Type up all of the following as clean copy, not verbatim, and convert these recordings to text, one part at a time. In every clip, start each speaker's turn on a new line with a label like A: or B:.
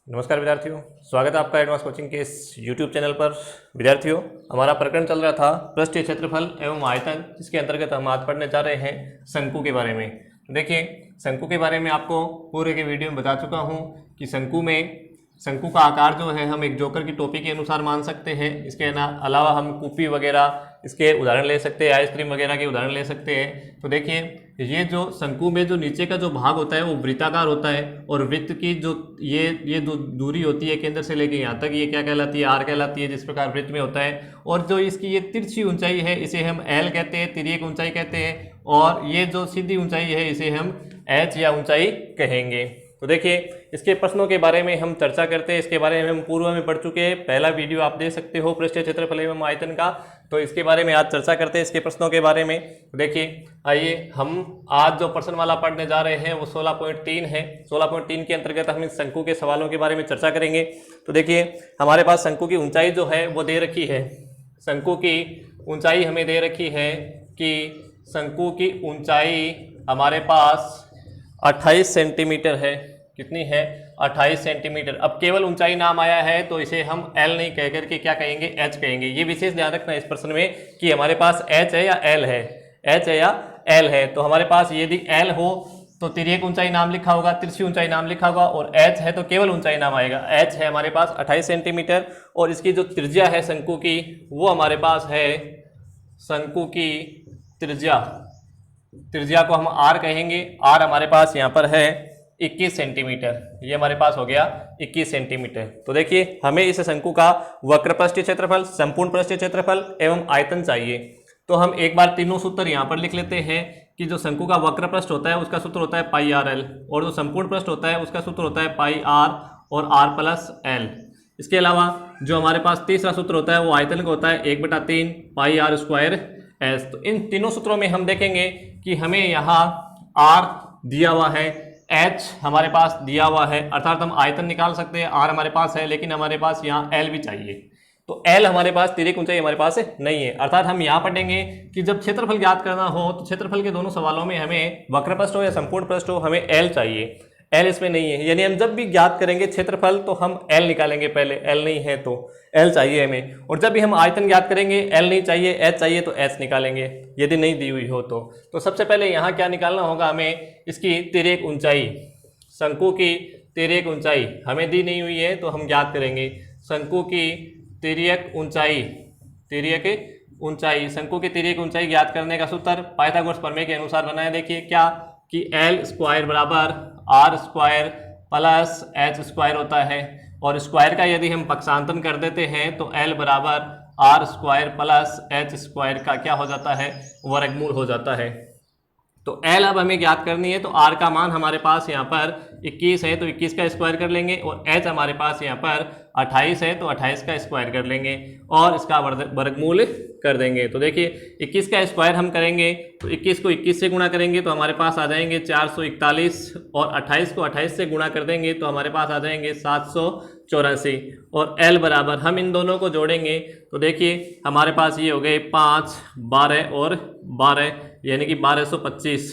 A: नमस्कार विद्यार्थियों, स्वागत है आपका एडवांस कोचिंग के इस YouTube चैनल पर। विद्यार्थियों, हमारा प्रकरण चल रहा था पृष्ठीय क्षेत्रफल एवं आयतन, जिसके अंतर्गत हम आज पढ़ने जा रहे हैं शंकु के बारे में। देखिए, शंकु के बारे में आपको पूरे के वीडियो में बता चुका हूँ कि शंकु का आकार जो है हम एक जोकर की टोपी के अनुसार मान सकते हैं। इसके अलावा हम कुपी वगैरह इसके उदाहरण ले सकते हैं, आइसक्रीम वगैरह के उदाहरण ले सकते हैं। तो देखिए, ये जो शंकु में जो नीचे का जो भाग होता है वो वृत्ताकार होता है, और वृत्त की जो ये जो दूरी होती है केंद्र से लेके यहाँ तक, ये क्या कहलाती है? आर कहलाती है, जिस प्रकार वृत्त में होता है। और जो इसकी ये तिरछी ऊंचाई है इसे हम एल कहते हैं, तिर्यक ऊंचाई कहते हैं। और ये जो सीधी ऊंचाई है इसे हम एच या ऊंचाई कहेंगे। तो देखिए, इसके प्रश्नों के बारे में हम चर्चा करते हैं। इसके बारे में हम पूर्व में पढ़ चुके हैं, पहला वीडियो आप देख सकते हो पृष्ठीय क्षेत्रफल एवं आयतन का। तो इसके बारे में आज चर्चा करते हैं, इसके प्रश्नों के बारे में। देखिए, आइए हम आज जो प्रश्न वाला पढ़ने जा रहे हैं वो 16.3 है। 16.3 के अंतर्गत हम इस शंकु के सवालों के बारे में चर्चा करेंगे। तो देखिए, हमारे पास शंकु की ऊंचाई जो है वो दे रखी है। शंकु की ऊंचाई हमें दे रखी है कि शंकु की ऊंचाई हमारे पास 28 सेंटीमीटर है। कितनी है? 28 सेंटीमीटर। अब केवल ऊंचाई नाम आया है तो इसे हम एल नहीं कह करके क्या कहेंगे? एच कहेंगे। ये विशेष ध्यान रखना इस प्रश्न में कि हमारे पास एच है या एल है, एच है या एल है। तो हमारे पास यदि एल हो तो तिर्यक ऊंचाई नाम लिखा होगा, तिरछी ऊंचाई नाम लिखा होगा, और एच है तो केवल ऊंचाई नाम आएगा। एच है हमारे पास 28 सेंटीमीटर, और इसकी जो त्रिज्या है शंकु की वो हमारे पास है, शंकु की त्रिज्या को हम आर कहेंगे। आर हमारे पास यहाँ पर है 21 सेंटीमीटर। ये हमारे पास हो गया 21 सेंटीमीटर। तो देखिए, हमें इस शंकु का वक्र पृष्ठीय क्षेत्रफल, संपूर्ण पृष्ठीय क्षेत्रफल एवं आयतन चाहिए। तो हम एक बार तीनों सूत्र यहाँ पर लिख लेते हैं कि जो शंकु का वक्र पृष्ठ होता है उसका सूत्र होता है पाई आर एल, और जो संपूर्ण पृष्ठ होता है उसका सूत्र होता है पाई आर और आर प्लस एल। इसके अलावा जो हमारे पास तीसरा सूत्र होता है वो आयतन का होता है 1/3 पाई आर स्क्वायर एस। तो इन तीनों सूत्रों में हम देखेंगे कि हमें यहाँ आर दिया हुआ है, एच हमारे पास दिया हुआ है, अर्थात हम आयतन निकाल सकते हैं। आर हमारे पास है, लेकिन हमारे पास यहाँ एल भी चाहिए। तो एल हमारे पास, तिर्यक ऊंचाई हमारे पास नहीं है। अर्थात हम यहाँ पढ़ेंगे कि जब क्षेत्रफल ज्ञात करना हो तो क्षेत्रफल के दोनों सवालों में हमें वक्र पृष्ठ हो या संपूर्ण पृष्ठ हो, हमें एल चाहिए। एल इसमें नहीं है, यानी हम जब भी ज्ञात करेंगे क्षेत्रफल तो हम एल निकालेंगे पहले। एल नहीं है तो एल चाहिए हमें। और जब भी हम आयतन ज्ञात करेंगे, एल नहीं चाहिए, एच चाहिए, तो एच निकालेंगे यदि नहीं दी हुई हो तो सबसे पहले यहाँ क्या निकालना होगा हमें? इसकी तिर्यक ऊंचाई, शंकु की तिर्यक ऊंचाई हमें दी नहीं हुई है तो हम ज्ञात करेंगे। शंकु की तिर्यक ऊंचाई, शंकु की तिर्यक ऊंचाई ज्ञात करने का सूत्र पाइथागोरस प्रमेय के अनुसार बनाया। देखिए क्या कि एल स्क्वायर बराबर R square plus H square होता है, और स्क्वायर का यदि हम पक्षांतन कर देते हैं तो एल बराबर R square plus H square का क्या हो जाता है? वर्गमूल हो जाता है। तो एल अब हमें ज्ञात करनी है, तो आर का मान हमारे पास यहाँ पर 21 है तो 21 का स्क्वायर कर लेंगे, और एच हमारे पास यहाँ पर 28 है तो 28 का स्क्वायर कर लेंगे और इसका वर्गमूल कर देंगे। तो देखिए, 21 का स्क्वायर हम करेंगे तो 21 को 21 से गुणा करेंगे तो हमारे पास आ जाएंगे 441, और 28 को 28 से गुणा कर देंगे तो हमारे पास आ जाएंगे 784। और एल बराबर हम इन दोनों को जोड़ेंगे तो देखिए हमारे पास ये हो गए 5, 12 और 12, यानी कि 1225।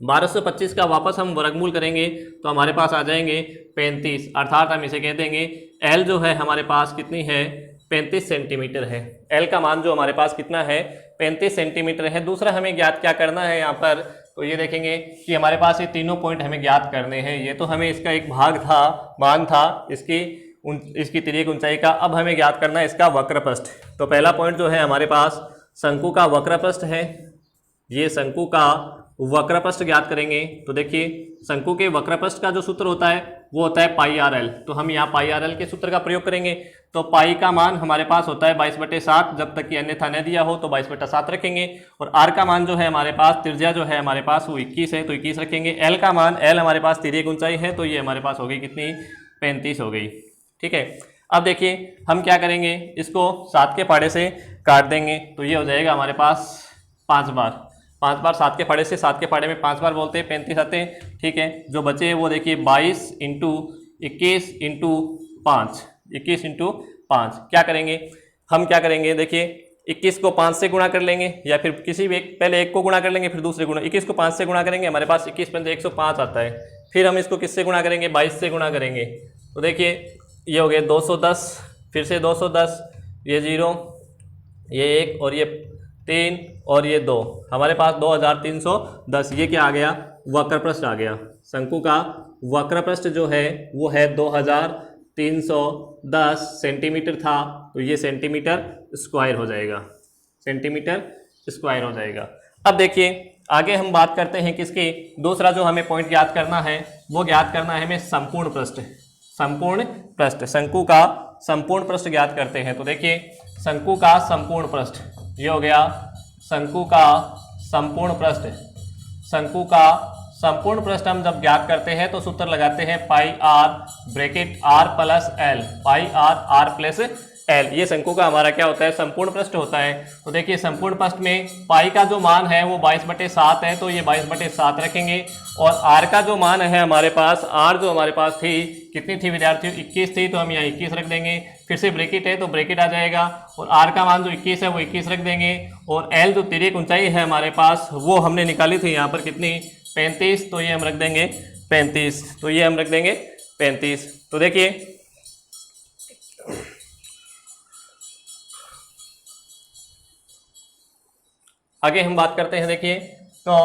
A: 1225 का वापस हम वर्गमूल करेंगे तो हमारे पास आ जाएंगे 35। अर्थात हम इसे कह देंगे एल जो है हमारे पास कितनी है? 35 सेंटीमीटर है। एल का मान जो हमारे पास कितना है? 35 सेंटीमीटर है। दूसरा हमें ज्ञात क्या करना है यहाँ पर? तो ये देखेंगे कि हमारे पास ये तीनों पॉइंट हमें ज्ञात करने हैं। ये तो हमें इसका एक भाग था, मान था इसकी तिर्यक ऊंचाई का। अब हमें ज्ञात करना है इसका वक्र पृष्ठ। तो पहला पॉइंट जो है हमारे पास शंकु का वक्र पृष्ठ है। ये शंकु का वक्र पृष्ठ ज्ञात करेंगे तो देखिए, शंकु के वक्र पृष्ठ का जो सूत्र होता है वो होता है पाई आर एल। तो हम यहाँ पाई आर एल के सूत्र का प्रयोग करेंगे। तो पाई का मान हमारे पास होता है 22/7, जब तक कि अन्यथा न दिया हो तो 22/7 रखेंगे। और आर का मान जो है हमारे पास, त्रिज्या जो है हमारे पास वो 21 है तो 21 रखेंगे। एल का मान, एल हमारे पास तिर्यक ऊंचाई है तो ये हमारे पास हो गई कितनी? 35 हो गई। ठीक है, अब देखिए हम क्या करेंगे, इसको 7 के पाड़े से काट देंगे तो ये हो जाएगा हमारे पास 5 बार। 7 के पाड़े से, 7 के पाड़े में 5 बार बोलते हैं, 35 आते हैं। ठीक है, जो बचे वो देखिए 22 × 21 × 5, 21 × 5। क्या करेंगे हम? क्या करेंगे देखिए, 21 को 5 से गुणा कर लेंगे, या फिर किसी भी पहले एक को गुणा कर लेंगे फिर दूसरे गुणा। 21 को 5 से गुणा करेंगे, हमारे पास 21 × 105 आता है। फिर हम इसको किससे गुणा करेंगे? 22 से गुणा करेंगे तो देखिए ये हो गए 210, फिर से 210, ये 0, ये 1 और ये 3 और ये 2, हमारे पास 2310। ये क्या आ गया, वक्र पृष्ठ आ गया। शंकु का वक्र पृष्ठ जो है वो है 2310 सेंटीमीटर था, तो ये सेंटीमीटर स्क्वायर हो जाएगा, सेंटीमीटर स्क्वायर हो जाएगा। अब देखिए आगे हम बात करते हैं किसकी, दूसरा जो हमें पॉइंट ज्ञात करना है वो ज्ञात करना है हमें संपूर्ण पृष्ठ, संपूर्ण पृष्ठ, शंकु का संपूर्ण पृष्ठ ज्ञात करते हैं। तो देखिए शंकु का संपूर्ण पृष्ठ, ये हो गया शंकु का संपूर्ण पृष्ठ। शंकु का संपूर्ण पृष्ठ हम जब ज्ञात करते हैं तो सूत्र लगाते हैं pi r bracket r plus L, pi are plus l. ये शंकु का हमारा क्या होता है, संपूर्ण पृष्ठ होता है। तो देखिए संपूर्ण पृष्ठ में पाई का जो मान है वो 22/7 है, तो ये 22/7 रखेंगे। और आर का जो मान है हमारे पास, आर जो हमारे पास थी कितनी थी विद्यार्थियों, 21 थी, तो हम यहाँ 21 रख देंगे। फिर से ब्रैकेट है तो ब्रैकेट आ जाएगा, और आर का मान जो 21 है वो 21 रख देंगे। और एल जो तिर्यक ऊंचाई है हमारे पास वो हमने निकाली थी यहाँ पर कितनी, 35, तो ये हम रख देंगे 35, तो ये हम रख देंगे 35। तो देखिए आगे हम बात करते हैं। देखिए तो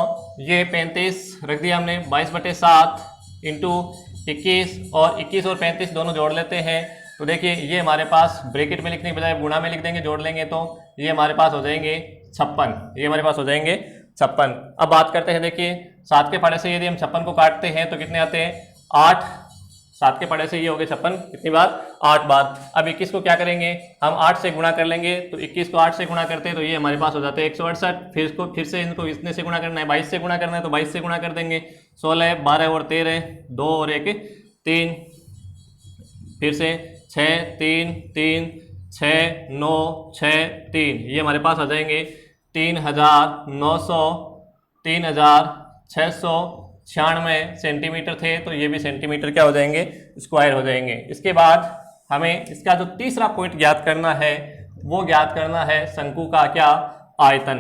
A: ये 35 रख दिया हमने, 22/7 इंटू 21, और 21 और 35 दोनों जोड़ लेते हैं। तो देखिए ये हमारे पास ब्रैकेट में लिखने के बजाय गुणा में लिख देंगे, जोड़ लेंगे तो ये हमारे पास हो जाएंगे 56, ये हमारे पास हो जाएंगे 56। अब बात करते हैं, देखिए 7 के पढ़े से यदि हम 56 को काटते हैं तो कितने आते हैं, 8। 7 के पढ़े से ये हो गए 56, कितनी बार, 8 बार। अब 21 को क्या करेंगे, हम 8 से गुणा कर लेंगे, तो 21 को 8 से गुणा करते हैं तो ये हमारे पास हो जाते हैं 168। फिर इसको फिर से इनको इतने से गुणा करना है, 22 से गुणा करना है तो 22 से गुणा कर देंगे, 16, 12 और 13, 2 और 1 3, फिर से 6, 3, 3, 6, 9, 6, 3, ये हमारे पास आ जाएंगे 3696 सेंटीमीटर थे, तो ये भी सेंटीमीटर क्या हो जाएंगे, स्क्वायर हो जाएंगे। इसके बाद हमें इसका जो तीसरा पॉइंट ज्ञात करना है वो ज्ञात करना है शंकु का क्या, आयतन।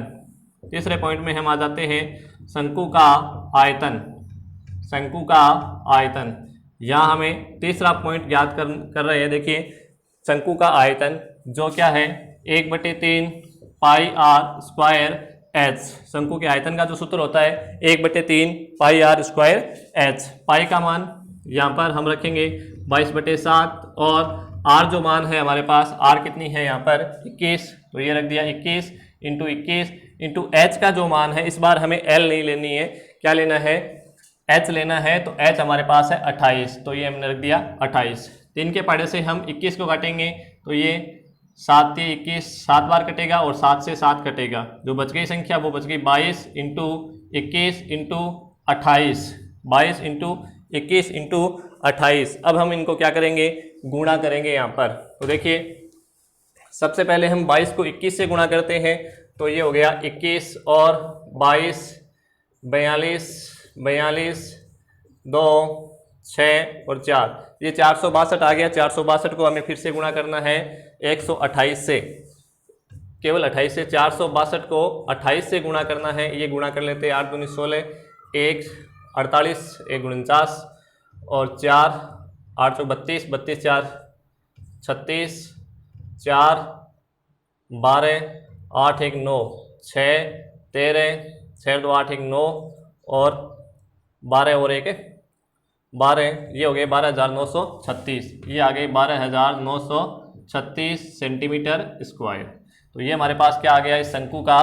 A: तीसरे पॉइंट में हम आ जाते हैं शंकु का आयतन, शंकु का आयतन। यहाँ हमें तीसरा पॉइंट ज्ञात कर रहे हैं। देखिए शंकु का आयतन जो क्या है, 1/3 पाई आर स्क्वायर एच। शंकु के आयतन का जो सूत्र होता है 1/3 पाई आर स्क्वायर एच। पाई का मान यहाँ पर हम रखेंगे 22/7, और आर जो मान है हमारे पास, आर कितनी है यहाँ पर 21, तो ये रख दिया 21 इंटू 21 इंटू एच का जो मान है, इस बार हमें एल नहीं लेनी है, क्या लेना है, एच लेना है। तो एच हमारे पास है 28, तो ये हमने रख दिया 28। 3 के पढ़े से हम 21 को काटेंगे तो ये 7 से 21 7 बार कटेगा, और 7 से 7 कटेगा, जो बच गई संख्या वो बच गई 22 इंटू 21 इंटू 28, 22 इंटू 21 इंटू 28। अब हम इनको क्या करेंगे, गुणा करेंगे यहाँ पर। तो देखिए सबसे पहले हम 22 को 21 से गुणा करते हैं, तो ये हो गया 21 और 22, 42, 2, 6 और 4, ये 462 आ गया। 462 को हमें फिर से गुणा करना है 128 से, केवल 28 से, 462 को 28 से गुणा करना है। ये गुणा कर लेते हैं, 8 दूनी 16, 1 48, 1 49 और 4 8 32, 32 4 36, 4 12, 8 1 9, 6 13, 6 2 8 1 9 और 12 और 1 12, ये हो गए 12,936, ये आ गई 12,936 सेंटीमीटर स्क्वायर। तो ये हमारे पास क्या आ गया, इस शंकु का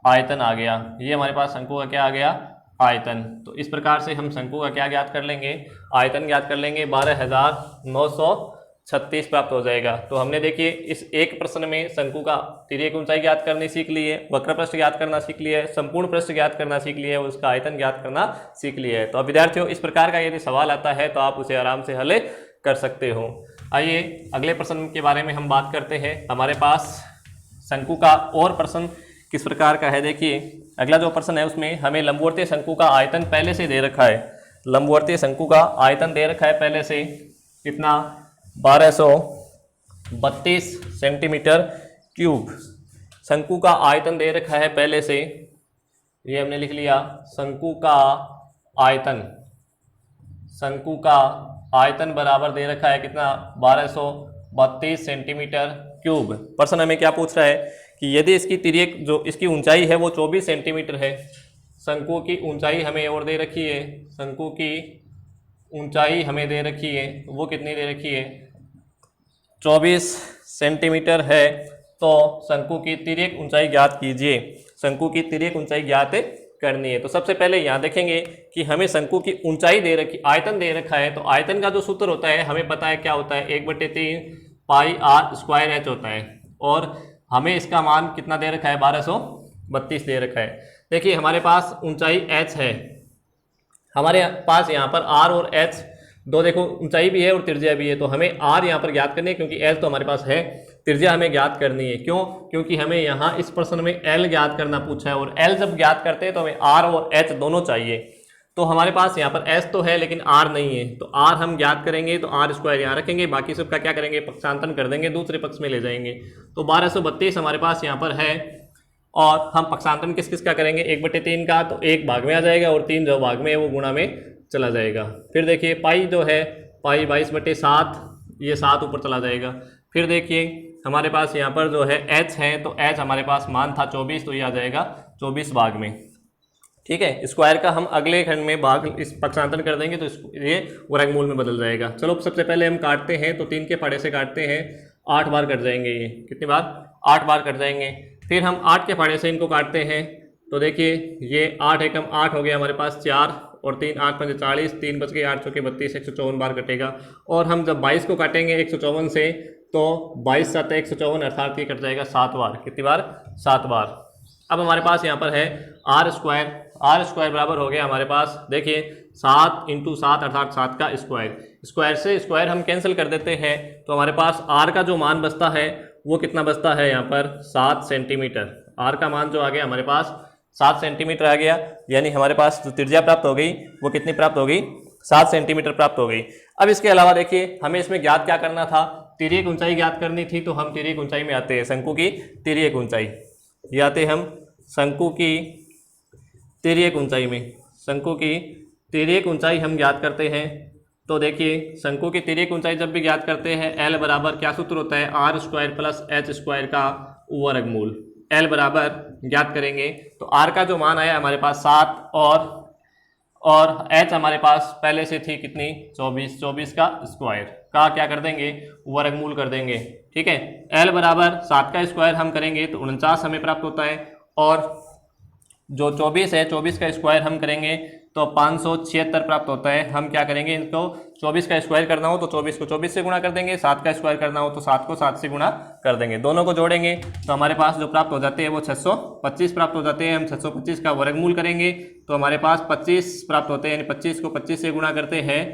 A: आयतन आ गया। ये हमारे पास शंकु का क्या आ गया, आयतन। तो इस प्रकार से हम शंकु का क्या ज्ञात कर लेंगे, आयतन ज्ञात कर लेंगे, 12,936 प्राप्त हो जाएगा। तो हमने देखिए इस एक प्रश्न में शंकु का तिर्यक ऊंचाई ज्ञात करनी सीख ली है, वक्र पृष्ठ ज्ञात करना सीख लिया है, संपूर्ण पृष्ठ ज्ञात करना सीख लिया है, उसका आयतन ज्ञात करना सीख लिया है। तो अब विद्यार्थियों इस प्रकार का यदि सवाल आता है तो आप उसे आराम से हल कर सकते हो। आइए अगले प्रश्न के बारे में हम बात करते हैं। हमारे पास शंकु का और प्रश्न किस प्रकार का है, देखिए अगला जो प्रश्न है उसमें हमें लंबवर्तीय शंकु का आयतन पहले से दे रखा है। लंबवर्तीय शंकु का आयतन दे रखा है पहले से, कितना, 1232 सेंटीमीटर क्यूब। शंकु का आयतन दे रखा है पहले से, ये हमने लिख लिया, शंकु का आयतन, शंकु का आयतन बराबर दे रखा है कितना 1232 सेंटीमीटर क्यूब। प्रश्न हमें क्या पूछ रहा है कि यदि इसकी तिर्यक जो इसकी ऊंचाई है वो 24 सेंटीमीटर है, शंकु की ऊंचाई हमें और दे रखी है, शंकु की ऊंचाई हमें दे रखी है, वो कितनी दे रखी है 24 सेंटीमीटर है, तो शंकु की तिर्यक ऊंचाई ज्ञात कीजिए। शंकु की तिर्यक ऊंचाई ज्ञात करनी है। तो सबसे पहले यहाँ देखेंगे कि हमें शंकु की ऊंचाई दे रखी, आयतन दे रखा है, तो आयतन का जो सूत्र होता है हमें पता है क्या होता है 1/3 पाई आर स्क्वायर एच होता है, और हमें इसका मान कितना दे रखा है 1232 दे रखा है। देखिए हमारे पास ऊंचाई एच है, हमारे पास यहाँ पर आर और एच दो देखो ऊंचाई भी है और त्रिज्या भी है, तो हमें आर यहाँ पर ज्ञात करनी है क्योंकि एल तो हमारे पास है, त्रिज्या हमें ज्ञात करनी है। क्यों? क्योंकि हमें यहाँ इस प्रश्न में एल ज्ञात करना पूछा है, और एल जब ज्ञात करते हैं तो हमें आर और एच दोनों चाहिए। तो हमारे पास यहाँ पर एच तो है लेकिन आर नहीं है, तो आर हम ज्ञात करेंगे तो आर स्क्वायर यहाँ रखेंगे, बाकी सबका क्या करेंगे पक्षांतरण कर देंगे, दूसरे पक्ष में ले जाएंगे। तो 1232 हमारे पास यहाँ पर है, और हम पक्षांतरण किस किस का करेंगे 1/3 का, तो 1 भाग में आ जाएगा और 3 जो भाग में है वो गुणा में चला जाएगा। फिर देखिए पाई जो है पाई 22/7, ये 7 ऊपर चला जाएगा। फिर देखिए हमारे पास यहाँ पर जो है एच है, तो एच हमारे पास मान था 24, तो ये आ जाएगा 24 भाग में। ठीक है, स्क्वायर का हम अगले खंड में भाग इस पक्षांतरण कर देंगे तो ये वर्गमूल में बदल जाएगा। चलो सबसे पहले हम काटते हैं, तो 3 के फाड़े से काटते हैं, 8 बार कट जाएंगे। ये कितनी बार 8 बार कट जाएंगे। फिर हम 8 के फाड़े से इनको काटते हैं, तो देखिए ये 8 एकम 8 हो गया हमारे पास 4 और 3 8 5 40, 3 बच गए 8 चौके 32, 154 बार कटेगा। और हम जब 22 को काटेंगे 154 से, तो 22 7 154 अर्थात ये कट जाएगा 7 बार। कितनी बार 7 बार। अब हमारे पास यहाँ पर है आर स्क्वायर बराबर हो गया हमारे पास, देखिए 7 × 7 अर्थात 7 का स्क्वायर। स्क्वायर से स्क्वायर हम कैंसिल कर देते हैं, तो हमारे पास आर का जो मान बचता है वो कितना बचता है यहाँ पर 7 सेंटीमीटर। आर का मान जो आ गया हमारे पास 7 सेंटीमीटर आ गया, यानी हमारे पास जो त्रिज्या प्राप्त हो गई वो कितनी प्राप्त हो गई 7 सेंटीमीटर प्राप्त हो गई। अब इसके अलावा देखिए हमें इसमें ज्ञात क्या करना था, तिर्यक ऊंचाई ज्ञात करनी थी, तो हम तिर्यक ऊंचाई में आते हैं, शंकु की तिर्यक ऊंचाई ये आते हम शंकु की तिर्यक ऊंचाई में। शंकु की तिर्यक ऊंचाई हम ज्ञात करते हैं, तो देखिए शंकु की तिर्यक ऊंचाई जब भी ज्ञात करते हैं एल बराबर क्या सूत्र होता है R square plus H square का वर्गमूल। एल बराबर ज्ञात करेंगे तो आर का जो मान आया हमारे पास 7 और एच हमारे पास पहले से थी कितनी 24 का स्क्वायर का क्या कर देंगे वर्गमूल कर देंगे। ठीक है, एल बराबर 7 का स्क्वायर हम करेंगे तो 49 हमें प्राप्त होता है, और जो 24 है 24 का स्क्वायर हम करेंगे तो 576 प्राप्त होता है। हम क्या करेंगे इनको 24 का स्क्वायर करना हो तो 24 को 24 से गुणा कर देंगे, 7 का स्क्वायर करना हो तो 7 को 7 से गुणा कर देंगे, दोनों को जोड़ेंगे तो हमारे पास जो प्राप्त हो जाते हैं वो 625 प्राप्त हो जाते हैं। हम 625 का वर्गमूल करेंगे तो हमारे पास 25 प्राप्त होते हैं, यानी 25 को 25 से गुणा करते हैं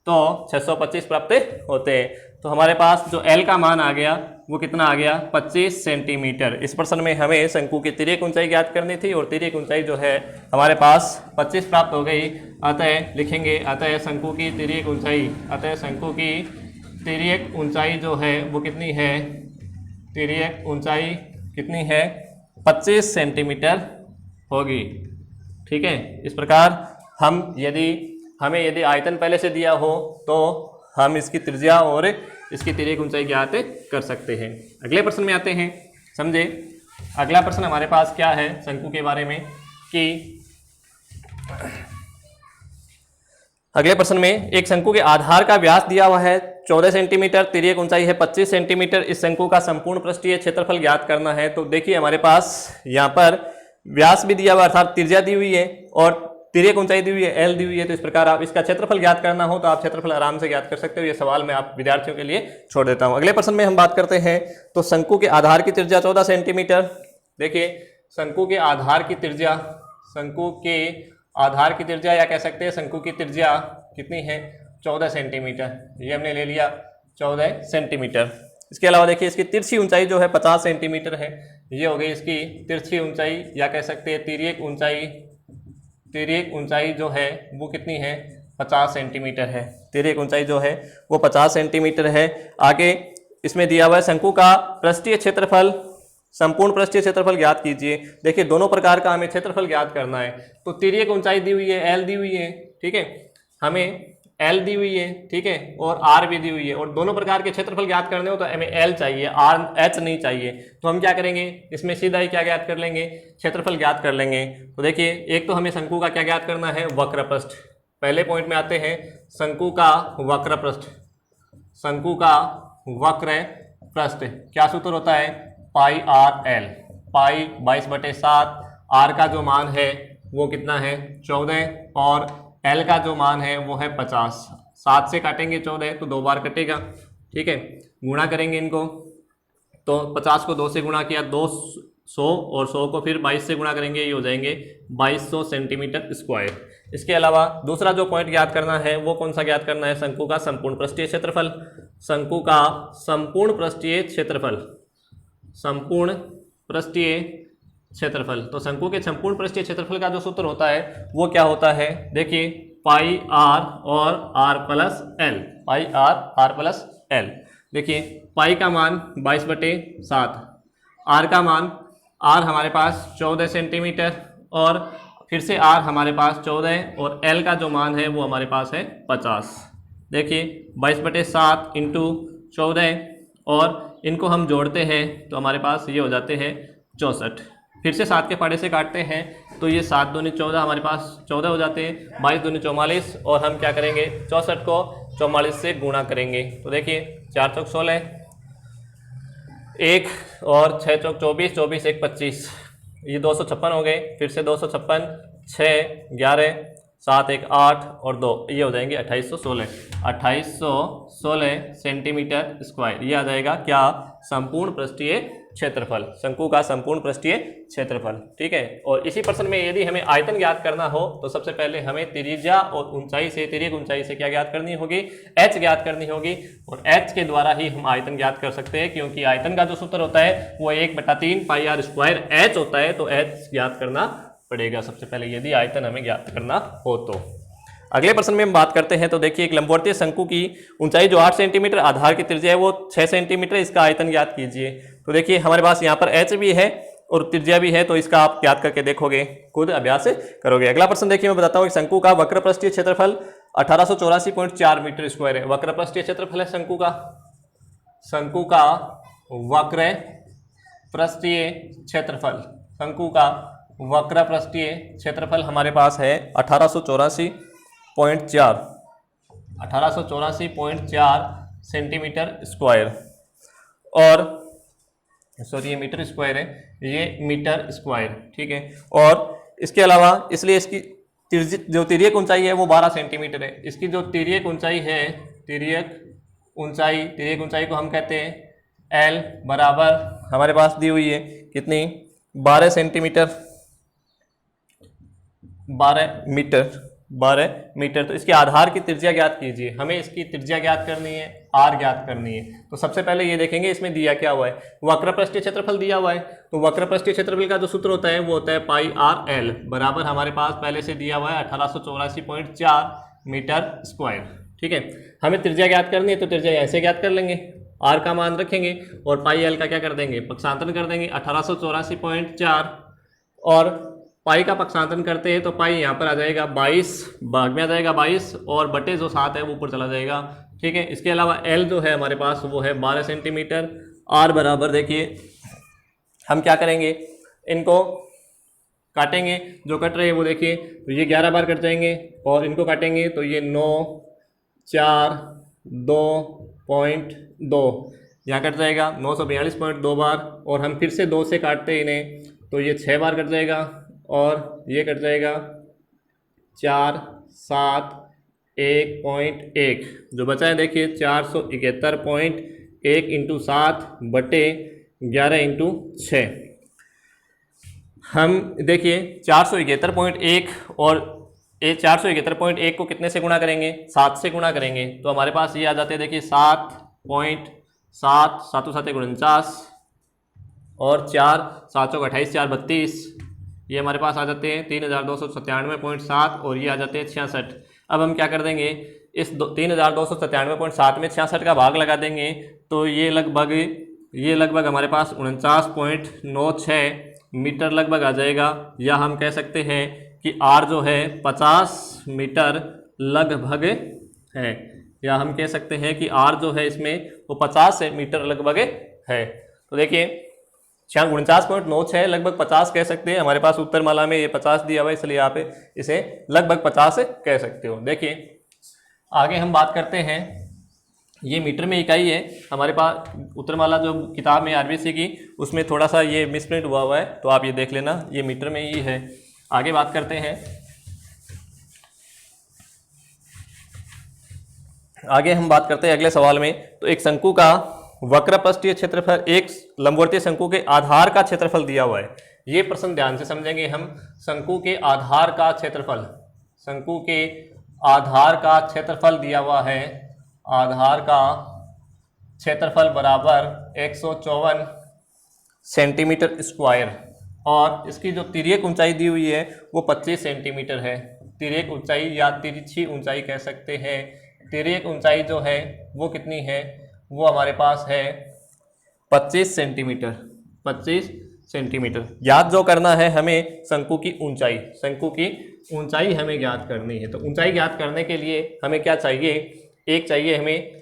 A: तो 625 प्राप्त होते हैं। तो हमारे पास जो एल का मान आ गया वो कितना आ गया 25 सेंटीमीटर। इस प्रश्न में हमें शंकु की तिर्यक ऊंचाई ज्ञात करनी थी और तिर्यक ऊंचाई जो है हमारे पास 25 प्राप्त हो गई। अतः लिखेंगे अतः शंकु की तिर्यक ऊंचाई, अतः शंकु की तिर्यक ऊंचाई जो है वो कितनी है, तिर्यक ऊंचाई कितनी है 25 सेंटीमीटर होगी। ठीक है, इस प्रकार हम यदि आयतन पहले से दिया हो तो हम इसकी त्रिज्या और इसकी तिर्यक ऊंचाई ज्ञात कर सकते हैं। अगले प्रश्न में आते हैं, समझे। अगला प्रश्न हमारे पास क्या है शंकु के बारे में कि अगले प्रश्न में एक शंकु के आधार का व्यास दिया हुआ है 14 सेंटीमीटर, तिर्यक ऊंचाई है 25 सेंटीमीटर। इस शंकु का संपूर्ण पृष्ठीय क्षेत्रफल ज्ञात करना है। तो देखिए हमारे पास यहाँ पर व्यास भी दिया हुआ अर्थात त्रिज्या दी हुई है और तिर्यक ऊंचाई दी हुई है एल दी हुई है। तो इस प्रकार आप इसका क्षेत्रफल ज्ञात करना हो तो आप क्षेत्रफल आराम से ज्ञात कर सकते हो। ये सवाल मैं आप विद्यार्थियों के लिए छोड़ देता हूं। अगले प्रश्न में हम बात करते हैं तो शंकु के आधार की त्रिज्या 14 सेंटीमीटर। देखिए शंकु के आधार की त्रिज्या, शंकु के आधार की त्रिज्या या कह सकते हैं शंकु की त्रिज्या कितनी है 14 सेंटीमीटर। ये हमने ले लिया 14 सेंटीमीटर। इसके अलावा देखिए इसकी तिरछी ऊंचाई जो है 50 सेंटीमीटर है। ये हो गई इसकी तिरछी ऊंचाई या कह सकते हैं तिर्यक ऊंचाई। तिर्यक ऊंचाई जो है वो कितनी है 50 सेंटीमीटर है। तिर्यक ऊंचाई जो है वो 50 सेंटीमीटर है। आगे इसमें दिया हुआ है शंकु का पृष्ठीय क्षेत्रफल, संपूर्ण पृष्ठीय क्षेत्रफल ज्ञात कीजिए। देखिए दोनों प्रकार का हमें क्षेत्रफल ज्ञात करना है। तो तिर्यक ऊंचाई दी हुई है एल दी हुई है, ठीक है। हमें एल दी हुई है, ठीक है, और आर भी दी हुई है, और दोनों प्रकार के क्षेत्रफल ज्ञात करने हो तो हमें एल चाहिए, आर एच नहीं चाहिए। तो हम क्या करेंगे, इसमें सीधा ही क्या ज्ञात कर लेंगे, क्षेत्रफल ज्ञात कर लेंगे। तो देखिए, एक तो हमें शंकु का क्या ज्ञात करना है, वक्रपृष्ठ। पहले पॉइंट में आते हैं, शंकु का वक्रपृष्ठ। शंकु का वक्र पृष्ठ क्या सूत्र होता है, पाई आर एल। पाई 22/7, आर का जो मान है वो कितना है 14, और एल का जो मान है वो है 50। 7 से काटेंगे 14 तो 2 बार कटेगा, ठीक है, गुणा करेंगे इनको, तो 50 को 2 से गुणा किया 200, और 100 को फिर 22 से गुणा करेंगे, ये हो जाएंगे 2200 सेंटीमीटर स्क्वायर। इसके अलावा दूसरा जो पॉइंट ज्ञात करना है वो कौन सा ज्ञात करना है, शंकु का संपूर्ण पृष्ठीय क्षेत्रफल। शंकु का संपूर्ण पृष्ठीय क्षेत्रफल, संपूर्ण पृष्ठीय क्षेत्रफल। तो शंकु के संपूर्ण पृष्ठीय क्षेत्रफल का जो सूत्र होता है वो क्या होता है, देखिए, पाई आर और R plus L. Pi are plus L. देखिए, पाई का मान 22/7, आर का मान, आर हमारे पास 14 सेंटीमीटर, और फिर से आर हमारे पास 14, और एल का जो मान है वो हमारे पास है 50। देखिए, 22/7 इंटू 14, और इनको हम जोड़ते हैं तो हमारे पास ये हो जाते हैं 64। फिर से 7 के पाड़े से काटते हैं तो ये 7 दूनी 14, हमारे पास 14 हो जाते हैं, 22 दूनी 44, और हम क्या करेंगे 64 को 44 से गुणा करेंगे। तो देखिए, 4 चौक 16, 1 और 6 चौक 24, 24 1 25, ये 256 हो गए। फिर से 256, 6 11, 7 1 8 और 2, ये हो जाएंगे 2816। 2816 सेंटीमीटर स्क्वायर, ये आ जाएगा क्या, संपूर्ण पृष्ठीय क्षेत्रफल, शंकु का संपूर्ण पृष्ठीय क्षेत्रफल, ठीक है। और इसी प्रश्न में यदि हमें आयतन ज्ञात करना हो तो सबसे पहले हमें त्रिज्या और ऊंचाई से, तिर्यक ऊंचाई से क्या ज्ञात करनी होगी, एच ज्ञात करनी होगी, और एच के द्वारा ही हम आयतन ज्ञात कर सकते हैं, क्योंकि आयतन का जो सूत्र होता है वो 1/3 पाई आर स्क्वायर एच होता है। तो एच ज्ञात करना पड़ेगा सबसे पहले, यदि आयतन हमें ज्ञात करना हो तो। अगले प्रश्न में हम बात करते हैं, तो देखिए, एक लंबवर्तीय शंकु की ऊंचाई जो 8 सेंटीमीटर, आधार की त्रिज्या है वो 6 सेंटीमीटर, इसका आयतन ज्ञात कीजिए। तो देखिए, हमारे पास यहाँ पर एच भी है और त्रिज्या भी है, तो इसका आप ज्ञात करके देखोगे, खुद अभ्यास करोगे। अगला प्रश्न देखिए, मैं बताता हूँ, शंकु का वक्र पृष्ठीय क्षेत्रफल 1884.4 मीटर स्क्वायर है। वक्र पृष्ठीय क्षेत्रफल है शंकु का, शंकु का वक्र पृष्ठीय क्षेत्रफल, शंकु का वक्र पृष्ठीय क्षेत्रफल हमारे पास है 1884.4 सेंटीमीटर स्क्वायर, और सॉरी ये मीटर स्क्वायर है, ये मीटर स्क्वायर, ठीक है। और इसके अलावा, इसलिए इसकी जो तिर्यक ऊंचाई है वो 12 सेंटीमीटर है। इसकी जो तिर्यक ऊंचाई है, तिर्यक ऊंचाई को हम कहते हैं एल, बराबर हमारे पास दी हुई है कितनी, 12 सेंटीमीटर, 12 मीटर। तो इसके आधार की त्रिज्या ज्ञात कीजिए। हमें इसकी त्रिज्या ज्ञात करनी है, आर ज्ञात करनी है। तो सबसे पहले ये देखेंगे इसमें दिया क्या हुआ है, वक्र पृष्ठीय क्षेत्रफल दिया हुआ है। तो वक्र पृष्ठीय क्षेत्रफल का जो सूत्र होता है वो होता है पाई आर एल, बराबर हमारे पास पहले से दिया हुआ है 1884.4 मीटर स्क्वायर, ठीक है। हमें त्रिज्या ज्ञात करनी है, तो त्रिज्या ऐसे ज्ञात कर लेंगे, आर का मान रखेंगे और पाई एल का क्या कर देंगे, पक्षांतरण कर देंगे 1884.4, और पाई का पक्षांतरण करते हैं तो पाई यहाँ पर आ जाएगा 22, भाग में आ जाएगा 22, और बटे जो 7 है वो ऊपर चला जाएगा, ठीक है। इसके अलावा एल जो है हमारे पास वो है 12 सेंटीमीटर, आर बराबर देखिए हम क्या करेंगे, इनको काटेंगे, जो कट रहे हैं वो देखिए, तो ये 11 बार कट जाएंगे, और इनको काटेंगे तो ये 9 4 2.2 यहाँ कट जाएगा 942.2 बार, और हम फिर से 2 से काटते हैं इन्हें तो ये 6 बार कट जाएगा, और ये कट जाएगा 4 7 1.1, जो बचा है देखिए 471.1 इंटू 7 बटे 11 इंटू 6। हम देखिए 471.1 और 471.1 को कितने से गुणा करेंगे, 7 से गुणा करेंगे, तो हमारे पास ये आ जाते हैं देखिए 7.7, 7 7 49, और 4 7 28 4 32, ये हमारे पास आ जाते हैं 3297.7, और ये आ जाते हैं 66। अब हम क्या कर देंगे, इस 3297.7 में 66 का भाग लगा देंगे, तो ये लगभग हमारे पास 49.96 मीटर लगभग आ जाएगा, या हम कह सकते हैं कि आर जो है 50 मीटर लगभग है, या हम कह सकते हैं कि आर जो है इसमें वो 50 मीटर लगभग है। तो देखिए यहाँ 49.96 लगभग 50 कह सकते हैं। हमारे पास उत्तरमाला में ये 50 दिया हुआ है, इसलिए आप इसे लगभग 50 कह सकते हो। देखिए आगे हम बात करते हैं, ये मीटर में इकाई है हमारे पास। उत्तरमाला जो किताब में आरबीसी की, उसमें थोड़ा सा ये मिसप्रिंट हुआ है, तो आप ये देख लेना, ये मीटर में ही है। आगे बात करते हैं, आगे हम बात करते हैं अगले सवाल में। तो एक शंकु का वक्रपृष्ठीय क्षेत्रफल एक लंबवर्तीय शंकु के आधार का क्षेत्रफल दिया हुआ है। ये प्रश्न ध्यान से समझेंगे हम। शंकु के आधार का क्षेत्रफल, शंकु के आधार का क्षेत्रफल दिया हुआ है। आधार का क्षेत्रफल बराबर 154 सेंटीमीटर स्क्वायर, और इसकी जो तिर्यक ऊंचाई दी हुई है वो 25 सेंटीमीटर है। तिर्यक ऊंचाई या तिरछी ऊंचाई कह सकते हैं। तिर्यक ऊंचाई जो है वो कितनी है, वो हमारे पास है 25 सेंटीमीटर। 25 सेंटीमीटर। ज्ञात जो करना है हमें शंकु की ऊंचाई, शंकु की ऊंचाई हमें ज्ञात करनी है। तो ऊंचाई ज्ञात करने के लिए हमें क्या चाहिए, एक चाहिए हमें,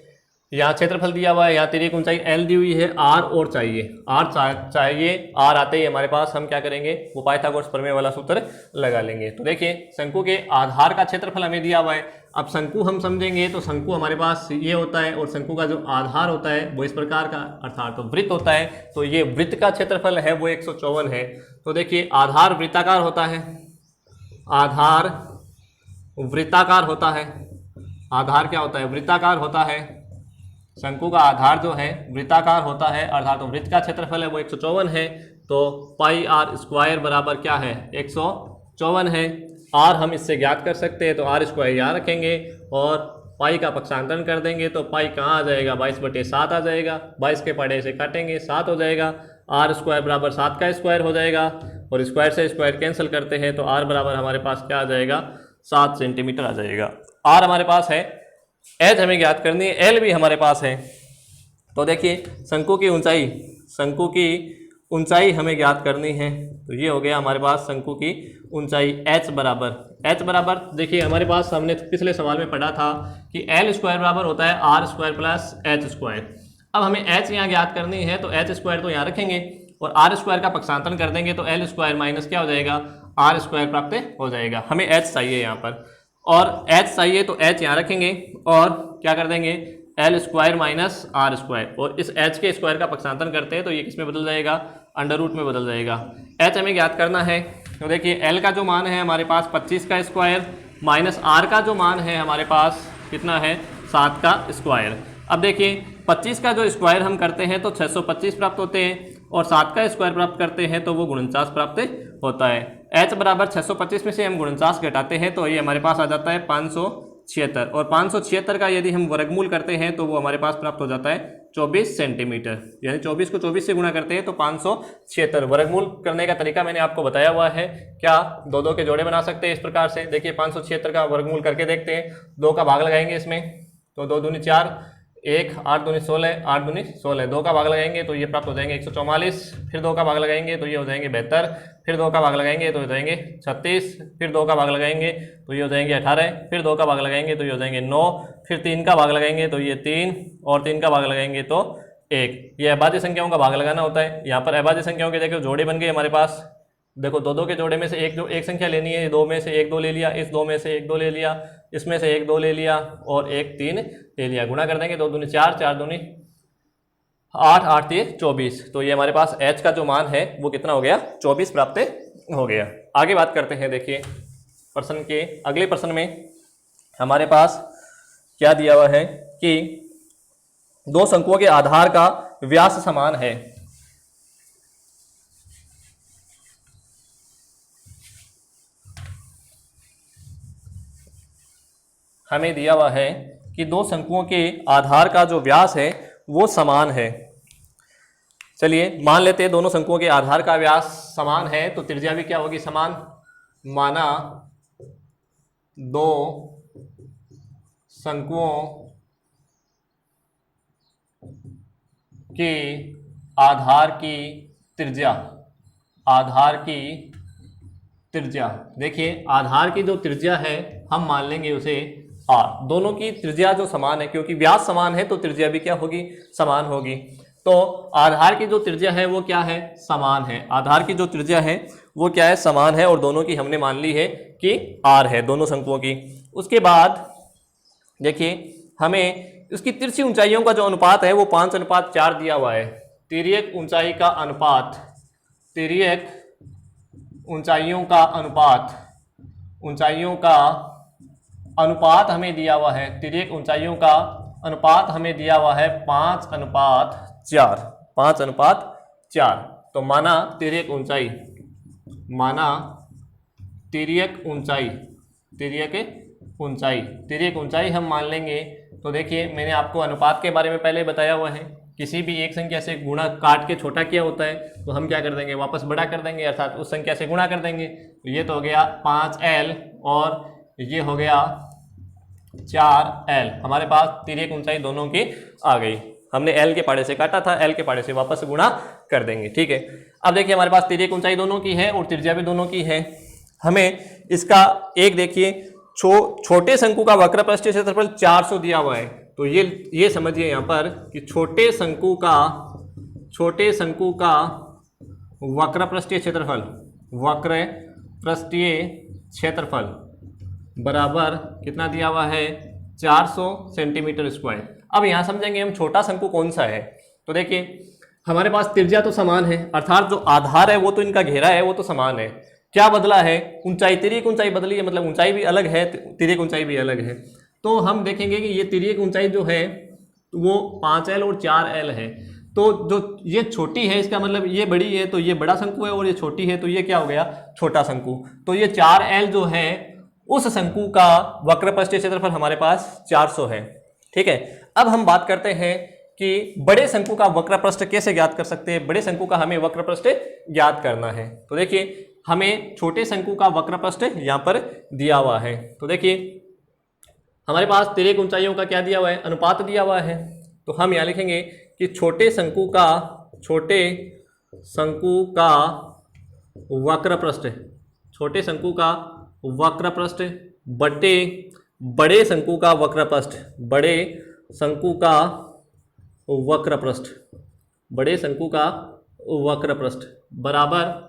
A: यहाँ क्षेत्रफल दिया हुआ है, यहाँ तिर्यक ऊंचाई L दी हुई है, R और चाहिए, R चाहिए। R आते ही हमारे पास हम क्या करेंगे, वो पाइथागोरस प्रमेय वाला सूत्र लगा लेंगे। तो देखिए शंकु के आधार का क्षेत्रफल हमें दिया हुआ है। अब शंकु हम समझेंगे तो शंकु हमारे पास ये होता है, और शंकु का जो आधार होता है वो इस प्रकार का, अर्थात तो वृत्त होता है। तो ये वृत्त का क्षेत्रफल है वो 154 है। तो देखिए आधार वृत्ताकार होता है, आधार वृत्ताकार होता है। आधार क्या होता है, वृत्ताकार होता है। शंकु का आधार जो है वृत्ताकार होता है, अर्थात तो वृत्त का क्षेत्रफल है वो 154 है। तो पाई आर स्क्वायर बराबर क्या है, 154 है। आर हम इससे ज्ञात कर सकते हैं, तो आर स्क्वायर यहाँ रखेंगे और पाई का पक्षांतरण कर देंगे। तो पाई कहाँ आ जाएगा, 22/7 आ जाएगा। 22 के पढ़े से काटेंगे 7 हो जाएगा। आर स्क्वायर बराबर 7 का स्क्वायर हो जाएगा, और स्क्वायर से स्क्वायर कैंसिल करते हैं तो आर बराबर हमारे पास क्या आ जाएगा, 7 सेंटीमीटर आ जाएगा। आर हमारे पास है, एच हमें ज्ञात करनी है, एल भी हमारे पास है। तो देखिए शंकु की ऊंचाई, शंकु की ऊंचाई हमें ज्ञात करनी है। तो ये हो गया हमारे पास शंकु की ऊंचाई। एच बराबर देखिए हमारे पास हमने पिछले सवाल में पढ़ा था कि एल स्क्वायर बराबर होता है R square plus H square. अब हमें एच यहाँ ज्ञात करनी है, तो एच स्क्वायर तो यहाँ रखेंगे और आर स्क्वायर का पक्षांतरण कर देंगे, तो एल स्क्वायर माइनस क्या हो जाएगा, आर स्क्वायर प्राप्त हो जाएगा। हमें एच चाहिए यहाँ पर, और एच चाहिए तो एच यहाँ रखेंगे और क्या कर देंगे, L square minus R square, और इस एच के स्क्वायर का पक्षांतरण करते हैं तो ये किस में बदल जाएगा, अंडर रूट में बदल जाएगा। एच हमें ज्ञात करना है, तो देखिए एल का जो मान है हमारे पास 25 का स्क्वायर, माइनस आर का जो मान है हमारे पास कितना है, 7 का स्क्वायर। अब देखिए 25 का जो स्क्वायर हम करते हैं तो 625 प्राप्त होते हैं, और 7 का स्क्वायर प्राप्त करते हैं तो वो 49 प्राप्त होता है। h बराबर 625 में से हम 49 घटाते हैं तो ये हमारे पास आ जाता है 576, और 576 का यदि हम वर्गमूल करते हैं तो वो हमारे पास प्राप्त हो जाता है 24 सेंटीमीटर। यानी 24 को 24 से गुणा करते हैं तो 576। वर्गमूल करने का तरीका मैंने आपको बताया हुआ है, क्या दो दो के जोड़े बना सकते हैं इस प्रकार से। देखिए 576 का वर्गमूल करके देखते हैं, 2 का भाग लगाएंगे इसमें, तो 2 दूनी 4, 1 8 दूनी 16, 8 दूनी 16, 2 का भाग लगाएंगे तो ये प्राप्त हो जाएंगे 144, फिर 2 का भाग लगाएंगे तो ये हो जाएंगे 72, फिर 2 का भाग लगाएंगे तो हो जाएंगे 36, फिर 2 का भाग लगाएंगे तो ये हो जाएंगे 18, फिर 2 का भाग लगाएंगे तो ये हो जाएंगे 9, फिर 3 का भाग लगाएंगे तो ये 3, और 3 का भाग लगाएंगे तो 1। ये अभाज्य संख्याओं का भाग लगाना होता है। यहाँ पर अभाज्य संख्याओं के देखो जोड़े बन गए हमारे पास। देखो 2 के जोड़े में से एक संख्या लेनी है, 2 में से 1 2 ले लिया, इस 2 में से 1 2 ले लिया, इसमें से 1 2 ले लिया, और 1 3 ले लिया। गुणा कर देंगे, 2 दूनी 4, 4 दूनी 8, 8 3 24। तो ये हमारे पास h का जो मान है वो कितना हो गया, 24 प्राप्त हो गया। आगे बात करते हैं, देखिए प्रश्न के अगले प्रश्न में हमारे पास क्या दिया हुआ है कि 2 शंकुओं के आधार का व्यास समान है। हमें दिया हुआ है कि 2 शंकुओं के आधार का जो व्यास है वो समान है। चलिए मान लेते हैं दोनों शंकुओं के आधार का व्यास समान है, तो त्रिज्या भी क्या होगी, समान। माना 2 शंकुओं के आधार की त्रिज्या, आधार की त्रिज्या, देखिए आधार की जो त्रिज्या है हम मान लेंगे उसे आर, दोनों की त्रिज्या जो समान है, क्योंकि व्यास समान है तो त्रिज्या भी क्या होगी, समान होगी। तो आधार की जो त्रिज्या है वो क्या है, समान है। आधार की जो त्रिज्या है वो क्या है, समान है, और दोनों की हमने मान ली है कि आर है, दोनों शंकुओं की। उसके बाद देखिए हमें उसकी तिरछी ऊंचाइयों का जो अनुपात है वो 5:4 दिया हुआ है। तिर्यक ऊंचाई का अनुपात, तिर्यक ऊंचाइयों का अनुपात, ऊंचाइयों का अनुपात हमें दिया हुआ है, तिर्यक ऊंचाइयों का अनुपात हमें दिया हुआ है 5:4, 5:4। तो माना तिर्यक ऊंचाई, माना तिर्यक ऊंचाई, तिर्यक ऊंचाई, तिर्यक ऊंचाई हम मान लेंगे। तो देखिए मैंने आपको अनुपात के बारे में पहले बताया हुआ है, किसी भी एक संख्या से गुणा काट के छोटा किया होता है तो हम क्या कर देंगे, वापस बड़ा कर देंगे, अर्थात उस संख्या से गुणा कर देंगे। तो ये तो हो गया 5L और ये हो गया 4L। हमारे पास तिर्यक ऊंचाई दोनों की आ गई। हमने L के पाड़े से काटा था, L के पाड़े से वापस गुणा कर देंगे, ठीक है। अब देखिए हमारे पास तिर्यक ऊंचाई दोनों की है और त्रिज्या भी दोनों की है। हमें इसका एक देखिए छोटे शंकु का वक्रपृष्ठीय क्षेत्रफल 400 दिया हुआ है। तो ये समझिए यहाँ पर कि छोटे शंकु का वक्रपृष्ठीय क्षेत्रफल, वक्रपृष्ठीय क्षेत्रफल बराबर कितना दिया हुआ है, 400 सेंटीमीटर स्क्वायर। अब यहाँ समझेंगे हम छोटा शंकु कौन सा है। तो देखिए हमारे पास त्रिज्या तो समान है, अर्थात जो आधार है वो तो इनका घेरा है वो तो समान है। क्या बदला है, ऊंचाई, तिर्यक ऊंचाई बदली है, मतलब ऊंचाई भी अलग है, तिर्यक ऊंचाई भी अलग है। तो हम देखेंगे कि ये तिर्यक ऊंचाई जो है वो 5L और 4L है। तो जो ये छोटी है इसका मतलब ये बड़ी है तो ये बड़ा शंकु है, और ये छोटी है तो ये क्या हो गया, छोटा शंकु। तो ये 4L जो है उस शंकु का वक्रपृष्ठीय क्षेत्रफल हमारे पास 400 है, ठीक है। अब हम बात करते हैं कि बड़े शंकु का वक्रपृष्ठ कैसे ज्ञात कर सकते हैं। बड़े शंकु का हमें वक्रपृष्ठ ज्ञात करना है। तो देखिए हमें छोटे शंकु का वक्रपृष्ठ यहाँ पर दिया हुआ है। तो देखिए हमारे पास तिर्यक ऊंचाइयों का क्या दिया हुआ है, अनुपात दिया हुआ है। तो हम यहाँ लिखेंगे कि छोटे शंकु का वक्रपृष्ठ, छोटे शंकु का वक्रपृष्ठ बटे बड़े शंकु का वक्रपृष्ठ, बड़े शंकु का वक्रपृष्ठ, बड़े शंकु का वक्रपृष्ठ बराबर,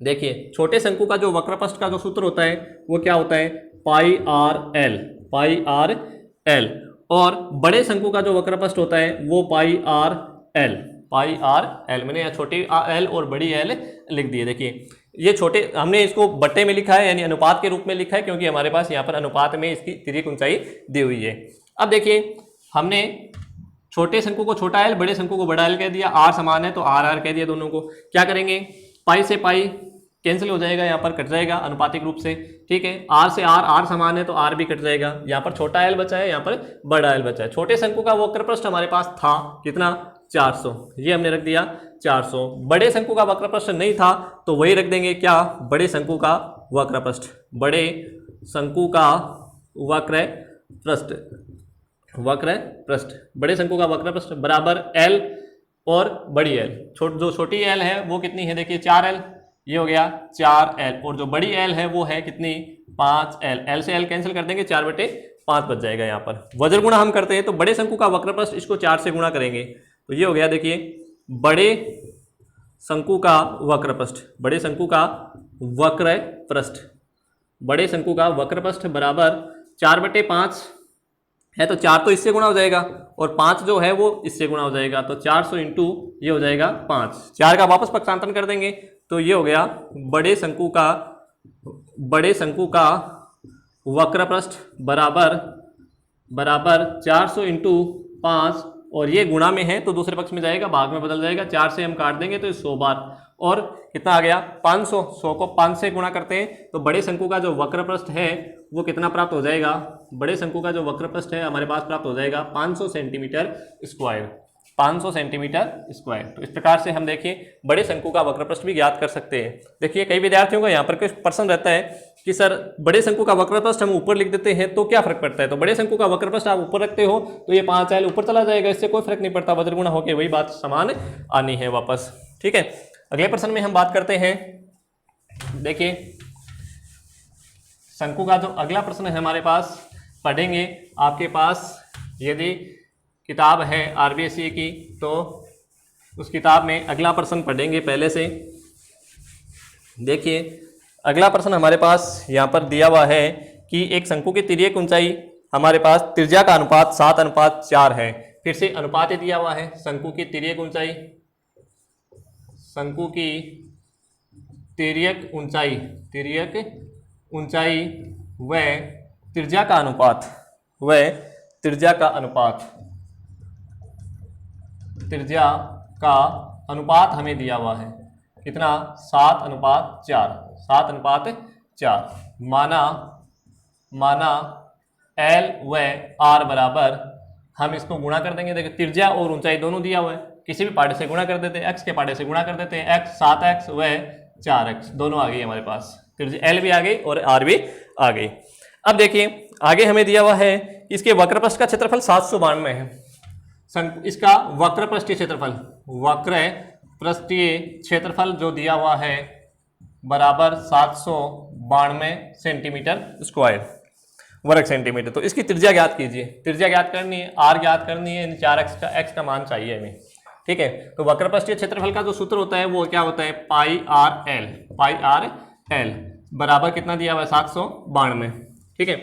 A: देखिए छोटे शंकु का जो वक्रपृष्ठ का जो सूत्र होता है वो क्या होता है, पाई आर एल, और बड़े शंकु का जो वक्रपृष्ठ होता है वो पाई आर एल। मैंने यहाँ छोटी एल और बड़ी एल लिख दिए। देखिए ये छोटे, हमने इसको बट्टे में लिखा है यानी अनुपात के रूप में लिखा है, क्योंकि हमारे पास यहाँ पर अनुपात में इसकी तिर्यक ऊंचाई दी हुई है। अब देखिए हमने छोटे शंकु को छोटा एल, बड़े शंकु को बड़ा एल कह दिया, आर समान है तो आर कह दिया। दोनों को क्या करेंगे, पाई से पाई कैंसिल हो जाएगा, यहाँ पर कट जाएगा अनुपातिक रूप से, ठीक है। आर से आर समान है तो आर भी कट जाएगा। यहाँ पर छोटा एल बचा है, यहाँ पर बड़ा एल बचा है। छोटे शंकु का वक्रपृष्ठ हमारे पास था कितना, 400, ये हमने रख दिया 400। बड़े शंकु का वक्रपृष्ठ नहीं था तो वही रख देंगे क्या, बड़े शंकु का वक्रपृष्ठ, बड़े शंकु का वक्रपृष्ठ, बड़े शंकु का वक्रपृष्ठ बराबर एल और बड़ी एल। जो छोटी एल है वो कितनी है, देखिए 4L, ये हो गया 4L, और जो बड़ी एल है वो है कितनी, 5L। एल से एल कैंसिल कर देंगे, 4/5 बच जाएगा। यहाँ पर वज्र गुणा हम करते हैं तो बड़े शंकु का वक्रपृष्ठ इसको 4 से गुणा करेंगे तो ये हो गया, देखिए बड़े शंकु का वक्रपृष्ठ, बड़े शंकु का वक्रपृष्ठ, बड़े शंकु का वक्रपृष्ठ बराबर 4/5 है तो 4 तो इससे गुणा हो जाएगा और 5 जो है वो इससे गुणा हो जाएगा। तो 400 इंटू ये हो जाएगा 5, 4 का वापस पक्षांतरण कर देंगे तो ये हो गया बड़े शंकु का वक्रपृष्ठ बराबर 400 इंटू 5, और ये गुणा में है तो दूसरे पक्ष में जाएगा, भाग में बदल जाएगा। 4 से हम काट देंगे तो 100 बार, और कितना आ गया 500। 100 को 5 से गुणा करते हैं तो बड़े शंकु का जो वक्रपृष्ठ है वो कितना प्राप्त हो जाएगा, बड़े शंकु का जो वक्रपृष्ठ है हमारे पास प्राप्त हो जाएगा 500 सेंटीमीटर स्क्वायर, 500 सेंटीमीटर स्क्वायर। तो इस प्रकार से हम देखिए बड़े शंकु का वक्रपृष्ठ भी ज्ञात कर सकते हैं। देखिए कई विद्यार्थियों का यहाँ पर कुछ प्रश्न रहता है कि सर बड़े शंकु का वक्रपृष्ठ हम ऊपर लिख देते हैं तो क्या फर्क पड़ता है। तो बड़े शंकु का वक्रपृष्ठ आप ऊपर रखते हो तो ये 5L ऊपर चला जाएगा, इससे कोई फर्क नहीं पड़ता, वज्र गुणा होकर वही बात समान आनी है वापस, ठीक है। अगले प्रश्न में हम बात करते हैं, देखिए शंकु का जो अगला प्रश्न है हमारे पास पढ़ेंगे। आपके पास यदि किताब है RBSE की तो उस किताब में अगला प्रश्न पढ़ेंगे पहले से। देखिए अगला प्रश्न हमारे पास यहाँ पर दिया हुआ है कि एक शंकु की तिर्यक ऊंचाई हमारे पास त्रिज्या का अनुपात 7:4 है। फिर से अनुपात ही दिया हुआ है। शंकु की तिर्यक ऊंचाई, शंकु की तिर्यक ऊंचाई, तिर्यक ऊंचाई व त्रिज्या का अनुपात, व त्रिज्या का अनुपात, त्रिज्या का अनुपात हमें दिया हुआ है कितना 7:4, 7:4। माना L व R बराबर, हम इसको गुणा कर देंगे। देखिए त्रिज्या और ऊंचाई दोनों दिया हुआ है, किसी भी पार्ट से गुणा कर देते हैं, x के पार्ट से गुणा कर देते हैं, x 7x व 4x दोनों आ गई हमारे पास, त्रिज्या L भी आ गई और R भी आ गई। अब देखिए आगे हमें दिया हुआ है कि इसके वक्रपृष्ठ का क्षेत्रफल 792 है। इसका वक्रपृष्ठीय क्षेत्रफल, वक्र पृष्ठीय क्षेत्रफल जो दिया हुआ है बराबर 792 सेंटीमीटर स्क्वायर, वर्ग सेंटीमीटर। तो इसकी त्रिज्या ज्ञात कीजिए। त्रिज्या ज्ञात करनी है, R ज्ञात करनी है, 4x का x का मान चाहिए हमें। ठीक है, तो वक्रपृष्ठीय क्षेत्रफल का जो सूत्र होता है वो क्या होता है, पाई आर एल बराबर कितना दिया हुआ है 792। ठीक है,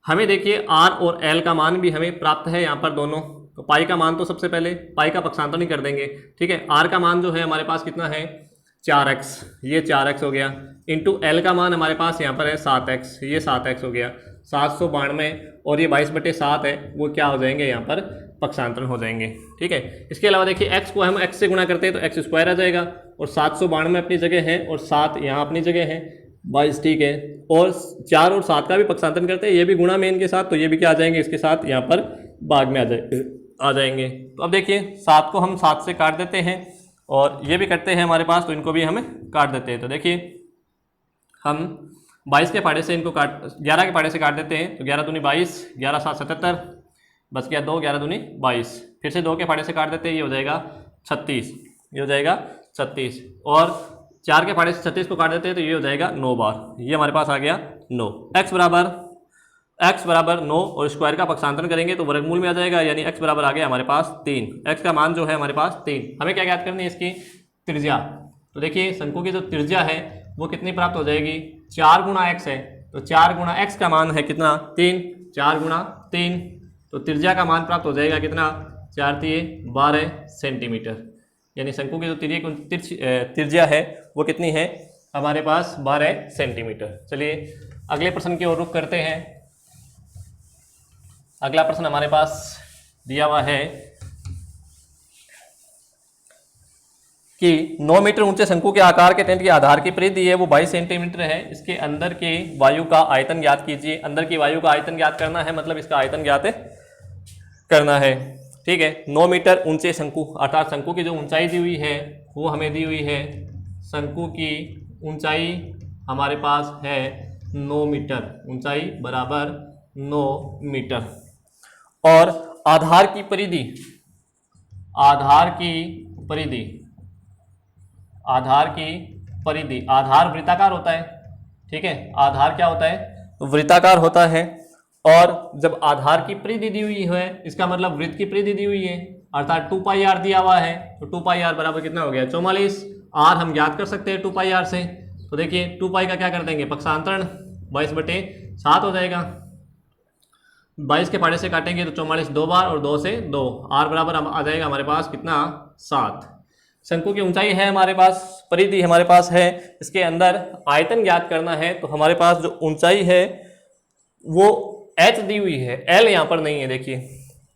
A: हमें देखिए R और L का मान भी हमें प्राप्त है यहाँ पर दोनों। तो पाई का मान तो सबसे पहले पाई का पक्षांतर नहीं कर देंगे। ठीक है, R का मान जो है हमारे पास कितना है 4x, ये 4x हो गया, इंटू L का मान हमारे पास यहाँ पर है 7x, ये 7x हो गया, 792 और ये 22/7 है, वो क्या हो जाएंगे यहाँ पर पक्षांतर हो जाएंगे। ठीक है, इसके अलावा देखिए x को हम x से गुणा करते हैं तो x स्क्वायर आ जाएगा, और 792 अपनी जगह है और 7 यहाँ अपनी जगह है 22। ठीक है, और 4 और 7 का भी पक्षांतर करते हैं, ये भी गुणा में इनके साथ, तो ये भी क्या आ जाएंगे इसके साथ यहाँ पर भाग में आ जाएंगे। तो अब देखिए 7 को हम 7 से काट देते हैं और ये भी करते हैं हमारे पास, तो इनको भी हमें काट देते हैं। तो देखिए हम 22 के पाड़े से इनको 11 के पाड़े से काट देते हैं, तो 11 दूनी 22, 11 7 77, बच गया 2, 11 दूनी 22। फिर से 2 के पाड़े से काट देते हैं, ये हो जाएगा 36, ये हो जाएगा 36, और 4 के पाड़े से 36 को काट देते हैं तो ये हो जाएगा 9 बार, ये हमारे पास आ गया 9। x बराबर 9 और स्क्वायर का पक्षांतरण करेंगे तो वर्गमूल में आ जाएगा, यानी x बराबर आ गया हमारे पास 3। x का मान जो है हमारे पास 3। हमें क्या ज्ञात करनी है इसकी त्रिज्या। तो देखिए शंकु की जो त्रिज्या है वो कितनी प्राप्त हो जाएगी, 4 गुणा x है, तो 4 गुणा x का मान है कितना 3, 4 गुणा 3, तो त्रिज्या का मान प्राप्त हो जाएगा कितना 4 × 12 सेंटीमीटर, यानी शंकु की जो त्रिज्या है वो कितनी है हमारे पास 12 सेंटीमीटर। चलिए अगले प्रश्न की ओर रुख करते हैं। अगला प्रश्न हमारे पास दिया हुआ है कि 9 मीटर ऊंचे शंकु के आकार के टेंट के आधार की परिधि है वो 22 सेंटीमीटर है। इसके अंदर के वायु का आयतन ज्ञात कीजिए। अंदर की वायु का आयतन ज्ञात करना है, मतलब इसका आयतन ज्ञात करना है। ठीक है, 9 मीटर ऊंचे शंकु, अर्थात शंकु की जो ऊंचाई दी हुई है वो हमें दी हुई है, शंकु की ऊंचाई हमारे पास है 9 मीटर, ऊंचाई बराबर 9 मीटर, और आधार की परिधि, आधार वृत्ताकार होता है। ठीक है, आधार क्या होता है, वृत्ताकार होता है, और जब आधार की परिधि दी हुई है इसका मतलब वृत्त की परिधि दी हुई है, अर्थात 2πr दिया हुआ है, तो 2πr बराबर कितना हो गया 44। r हम ज्ञात कर सकते हैं 2πr से, तो देखिए 2π का क्या कर देंगे पक्षांतरण, 22/7 हो जाएगा, 22 के पाड़े से काटेंगे तो 44 2 बार और 2 से 2, r बराबर आ जाएगा हमारे पास कितना 7। शंकु की ऊंचाई है हमारे पास, परिधि हमारे पास है, इसके अंदर आयतन ज्ञात करना है, तो हमारे पास जो ऊंचाई है वो h दी हुई है, l यहाँ पर नहीं है देखिए,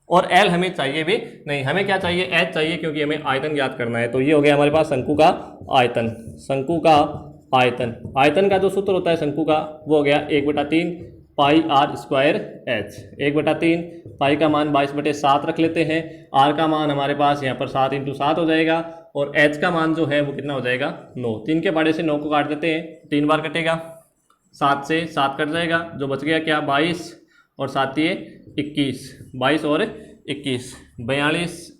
A: और l हमें चाहिए भी नहीं, हमें क्या चाहिए h चाहिए, क्योंकि हमें आयतन ज्ञात करना है। तो ये हो गया हमारे पास शंकु का आयतन। शंकु का आयतन का जो सूत्र होता है शंकु का वो हो गया 1/3 पाई आर स्क्वायर एच, 1/3 पाई का मान 22/7 रख लेते हैं, आर का मान हमारे पास यहाँ पर 7 × 7 हो जाएगा, और एच का मान जो है वो कितना हो जाएगा 9। 3 के पाड़े से 9 को काट देते हैं, 3 बार कटेगा, 7 से 7 कट जाएगा, जो बच गया क्या 22 और 7 ये 21, 22 और 21 42,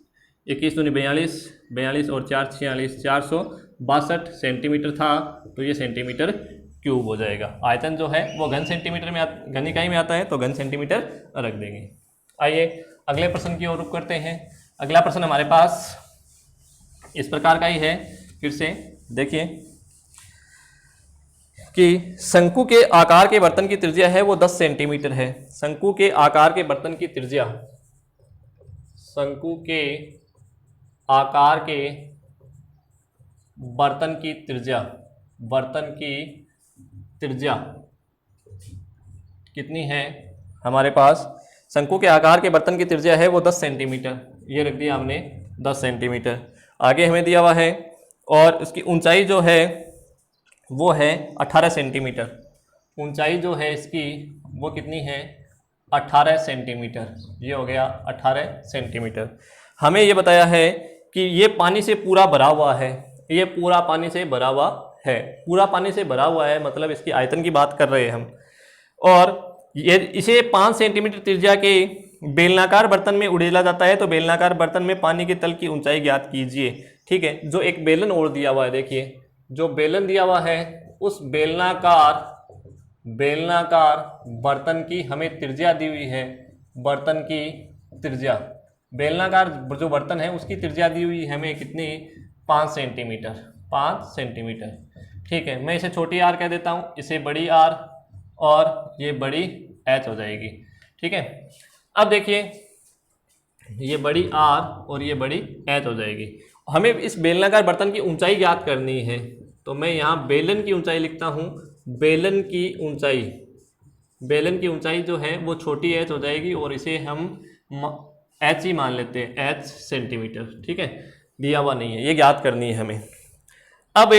A: 21 दूनी 42, 42 और 4 46, 462 सेंटीमीटर था, तो ये सेंटीमीटर क्यूब हो जाएगा। आयतन जो है वो घन सेंटीमीटर में घन इकाई में आता है, तो घन सेंटीमीटर रख देंगे। आइए अगले प्रश्न की ओर रुख करते हैं। अगला प्रश्न हमारे पास इस प्रकार का ही है। फिर से देखिए कि शंकु के आकार के बर्तन की त्रिज्या है वो 10 सेंटीमीटर है। शंकु के आकार के बर्तन की त्रिज्या, शंकु के आकार के बर्तन की त्रिज्या, बर्तन की त्रिज्या कितनी है हमारे पास? शंकु के आकार के बर्तन की त्रिज्या है वो 10 सेंटीमीटर, ये रख दिया हमने 10 सेंटीमीटर। आगे हमें दिया हुआ है और उसकी ऊंचाई जो है वो है 18 सेंटीमीटर। ऊंचाई जो है इसकी वो कितनी है? 18 सेंटीमीटर। ये हो गया 18 सेंटीमीटर। हमें ये बताया है कि ये पानी से पूरा भरा हुआ है, ये पूरा पानी से भरा हुआ है, पूरा पानी से भरा हुआ है, मतलब इसकी आयतन की बात कर रहे हैं हम। और ये इसे 5 सेंटीमीटर त्रिज्या के बेलनाकार बर्तन में उड़ेला जाता है, तो बेलनाकार बर्तन में पानी के तल की ऊंचाई ज्ञात कीजिए। ठीक है, जो एक बेलन और दिया हुआ है, देखिए जो बेलन दिया हुआ है उस बेलनाकार बर्तन की हमें त्रिज्या दी हुई है। बर्तन की त्रिज्या, बेलनाकार जो बर्तन है उसकी त्रिज्या दी हुई है हमें कितनी? 5 सेंटीमीटर। 5 सेंटीमीटर। ठीक है, मैं इसे छोटी आर कह देता हूँ, इसे बड़ी आर, और ये बड़ी एच हो जाएगी। ठीक है, अब देखिए ये बड़ी आर और ये बड़ी एच हो जाएगी। हमें इस बेलनाकार बर्तन की ऊंचाई ज्ञात करनी है, तो मैं यहाँ बेलन की ऊंचाई लिखता हूँ। बेलन की ऊंचाई जो है वो छोटी एच हो जाएगी, और इसे हम एच ही मान लेते हैं, एच सेंटीमीटर। ठीक है, दिया हुआ नहीं है, ये ज्ञात करनी है हमें। अब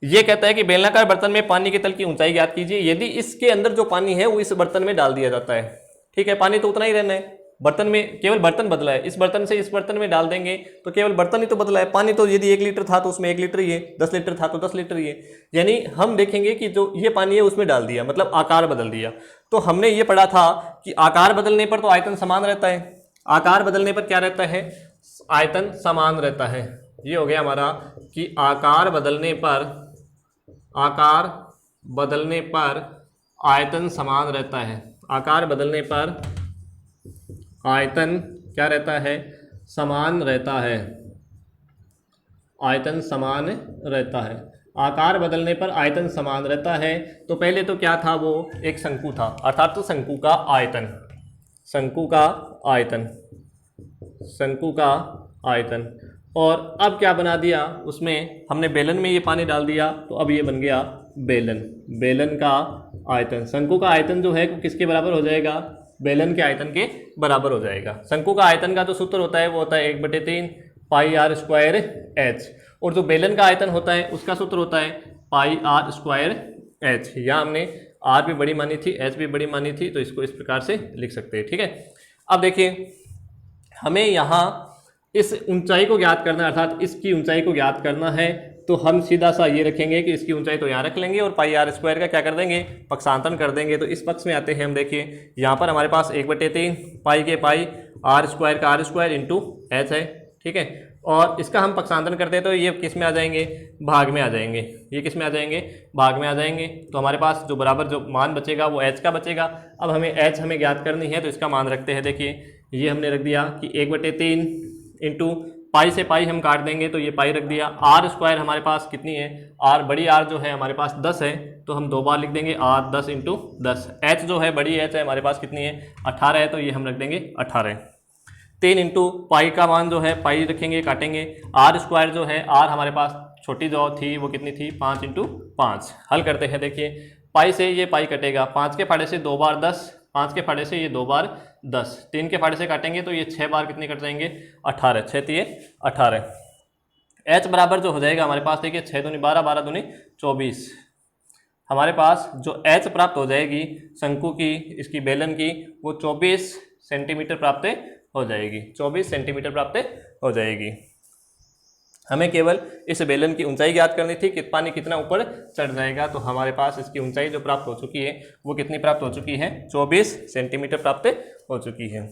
A: ये कहता है कि बेलनाकार बर्तन में पानी के तल की ऊंचाई ज्ञात कीजिए। यदि इसके अंदर जो पानी है वो इस बर्तन में डाल दिया जाता है, ठीक है, पानी तो उतना ही रहना है, बर्तन में केवल बर्तन बदला है, इस बर्तन से इस बर्तन में डाल देंगे तो केवल बर्तन ही तो बदला है। पानी तो यदि 1 लीटर था तो उसमें 1 लीटर ही है, 10 लीटर था तो 10 लीटर ही है। यानी हम देखेंगे कि जो ये पानी है उसमें डाल दिया, मतलब आकार बदल दिया। तो हमने ये पढ़ा था कि आकार बदलने पर तो आयतन समान रहता है। आकार बदलने पर क्या रहता है? आयतन समान रहता है। ये हो गया हमारा कि आकार बदलने पर आयतन समान रहता है। आकार बदलने पर आयतन क्या रहता है? समान रहता है। आयतन समान रहता है। आकार बदलने पर आयतन समान रहता है। तो पहले तो क्या था? वो एक शंकु था, अर्थात तो शंकु का आयतन। और अब क्या बना दिया? उसमें हमने बेलन में ये पानी डाल दिया, तो अब ये बन गया बेलन का आयतन। शंकु का आयतन जो है किसके बराबर हो जाएगा? बेलन के आयतन के बराबर हो जाएगा। शंकु का आयतन का जो सूत्र होता है वो होता है 1/3 पाई आर स्क्वायर एच, और जो बेलन का आयतन होता है उसका सूत्र होता है पाई आर स्क्वायर एच। यहाँ हमने आर भी बड़ी मानी थी, एच भी बड़ी मानी थी, तो इसको इस प्रकार से लिख सकते हैं। ठीक है, अब देखिए हमें यहाँ इस ऊंचाई को ज्ञात करना है, अर्थात इसकी ऊंचाई को ज्ञात करना है। तो हम सीधा सा ये रखेंगे कि इसकी ऊंचाई तो यहाँ रख लेंगे, और पाई आर स्क्वायर का क्या कर देंगे? पक्षांतरण कर देंगे। तो इस पक्ष में आते हैं हम, देखिए यहाँ पर हमारे पास 1/3 पाई के पाई आर स्क्वायर का आर स्क्वायर इंटू एच है। ठीक है, और इसका हम पक्षांतरण करते हैं तो ये किस में आ जाएंगे? भाग में आ जाएंगे। ये किस में आ जाएंगे? भाग में आ जाएंगे। तो हमारे पास जो बराबर जो मान बचेगा वो एच का बचेगा। अब हमें एच हमें ज्ञात करनी है, तो इसका मान रखते हैं। देखिए ये हमने रख दिया कि 1/3 इंटू पाई से पाई हम काट देंगे, तो ये पाई रख दिया। आर स्क्वायर हमारे पास कितनी है? आर बड़ी आर जो है हमारे पास 10 है, तो हम 2 बार लिख देंगे आर 10 इंटू 10। एच जो है बड़ी एच है हमारे पास कितनी है? 18 है, तो ये हम रख देंगे 18। 3 इंटू पाई का मान जो है पाई रखेंगे, काटेंगे। आर स्क्वायर जो है, आर हमारे पास छोटी जो थी वो कितनी थी? 5 इंटू 5। हल करते हैं। देखिए पाई से ये पाई कटेगा, 5 के फाड़े से 2 बार 10, 5 के फाड़े से ये 2 बार 10, 3 के फाड़े से काटेंगे तो ये 6 बार कितने कट जाएंगे? 18। 6 दिए 18। एच बराबर जो हो जाएगा हमारे पास, देखिए 6 दूनी 12, 12 दूनी 24। हमारे पास जो एच प्राप्त हो जाएगी शंकु की, इसकी बेलन की, वो 24 सेंटीमीटर प्राप्त हो जाएगी। 24 सेंटीमीटर प्राप्त हो जाएगी। हमें केवल इस बेलन की ऊंचाई ज्ञात करनी थी कि पानी कितना ऊपर चढ़ जाएगा। तो हमारे पास इसकी ऊंचाई जो प्राप्त हो चुकी है वो कितनी प्राप्त हो चुकी है? 24 सेंटीमीटर प्राप्त हो चुकी है।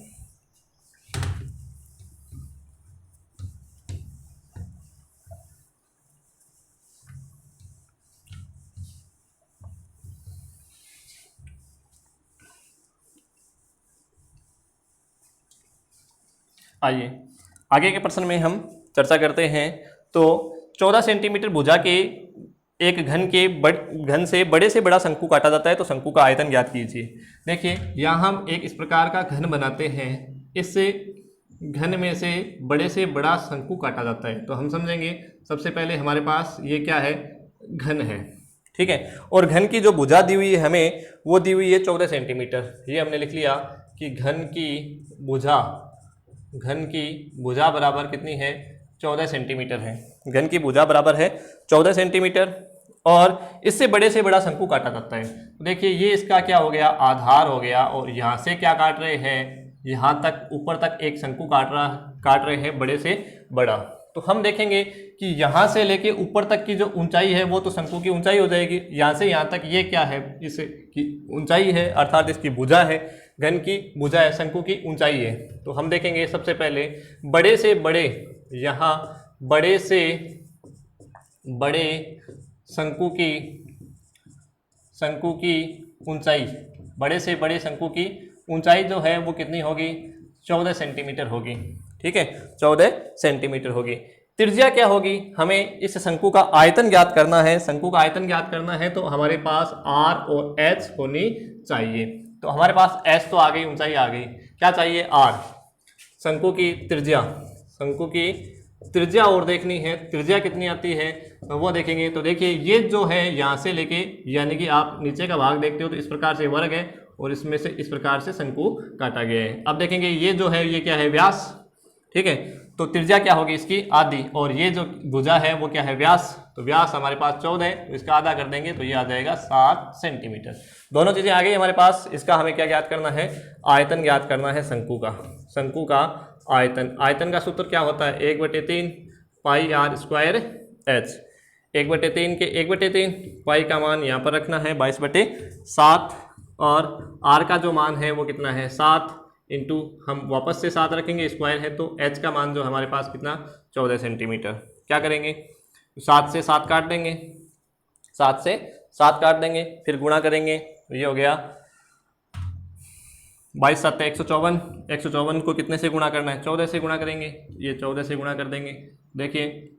A: आइए आगे के प्रश्न में हम चर्चा करते हैं। तो 14 सेंटीमीटर भुजा के एक घन से बड़ा शंकु काटा जाता है तो शंकु का आयतन ज्ञात कीजिए। देखिए यहाँ हम एक इस प्रकार का घन बनाते हैं, इससे घन में से बड़ा शंकु काटा जाता है। तो हम समझेंगे सबसे पहले हमारे पास ये क्या है, घन है, ठीक है। और घन की जो भुजा दी हुई है हमें, वो दी हुई है 14 सेंटीमीटर। ये हमने लिख लिया कि घन की भुजा बराबर कितनी है, 14 सेंटीमीटर है। घन की भुजा बराबर है 14 सेंटीमीटर और इससे बड़ा शंकु काटा जाता है। तो देखिए ये इसका क्या हो गया, आधार हो गया। और यहाँ से क्या काट रहे हैं, यहाँ तक ऊपर तक एक शंकु काट रहे हैं बड़े से बड़ा। तो हम देखेंगे कि यहाँ से लेके ऊपर तक की जो ऊंचाई है वो तो शंकु की ऊंचाई हो जाएगी। यहाँ से यहाँ तक ये क्या है, इस की ऊंचाई है, अर्थात इसकी भुजा है, घन की भुजा है, शंकु की ऊंचाई है। तो हम देखेंगे सबसे पहले बड़े से बड़े, यहाँ बड़े से बड़े शंकु की ऊंचाई, बड़े से बड़े शंकु की ऊंचाई जो है वो कितनी होगी, 14 सेंटीमीटर होगी, ठीक है, 14 सेंटीमीटर होगी। त्रिज्या क्या होगी, हमें इस शंकु का आयतन ज्ञात करना है। शंकु का आयतन ज्ञात करना है तो हमारे पास r और h होनी चाहिए। तो हमारे पास h तो आ गई, ऊंचाई आ गई, क्या चाहिए, r। शंकु की त्रिज्या और देखनी है, त्रिज्या कितनी आती है तो वो देखेंगे। तो देखिए ये जो है यहाँ से लेके, यानी कि आप नीचे का भाग देखते हो तो इस प्रकार से वर्ग है और इसमें से इस प्रकार से शंकु काटा गया है। अब देखेंगे ये जो है ये क्या है, व्यास, ठीक है। तो त्रिज्या क्या होगी इसकी, आधी, और ये जो भुजा है वो क्या है, व्यास। तो व्यास हमारे पास 14 है, तो इसका आधा कर देंगे तो ये आ जाएगा 7 सेंटीमीटर। दोनों चीज़ें आ गई हमारे पास। इसका हमें क्या ज्ञात करना है, आयतन ज्ञात करना है शंकु का आयतन। आयतन का सूत्र क्या होता है, 1/3 पाई r स्क्वायर h। 1/3 के 1/3 पाई का मान यहाँ पर रखना है 22/7 और r का जो मान है वो कितना है, 7 इंटू, हम वापस से 7 रखेंगे, स्क्वायर है तो h का मान जो हमारे पास कितना, 14 सेंटीमीटर। क्या करेंगे, 7 से 7 काट देंगे, 7 से 7 काट देंगे, फिर गुणा करेंगे, ये हो गया 22 7 154। 154 को कितने से गुणा करना है, 14 से गुणा करेंगे, ये 14 से गुणा कर देंगे। देखिए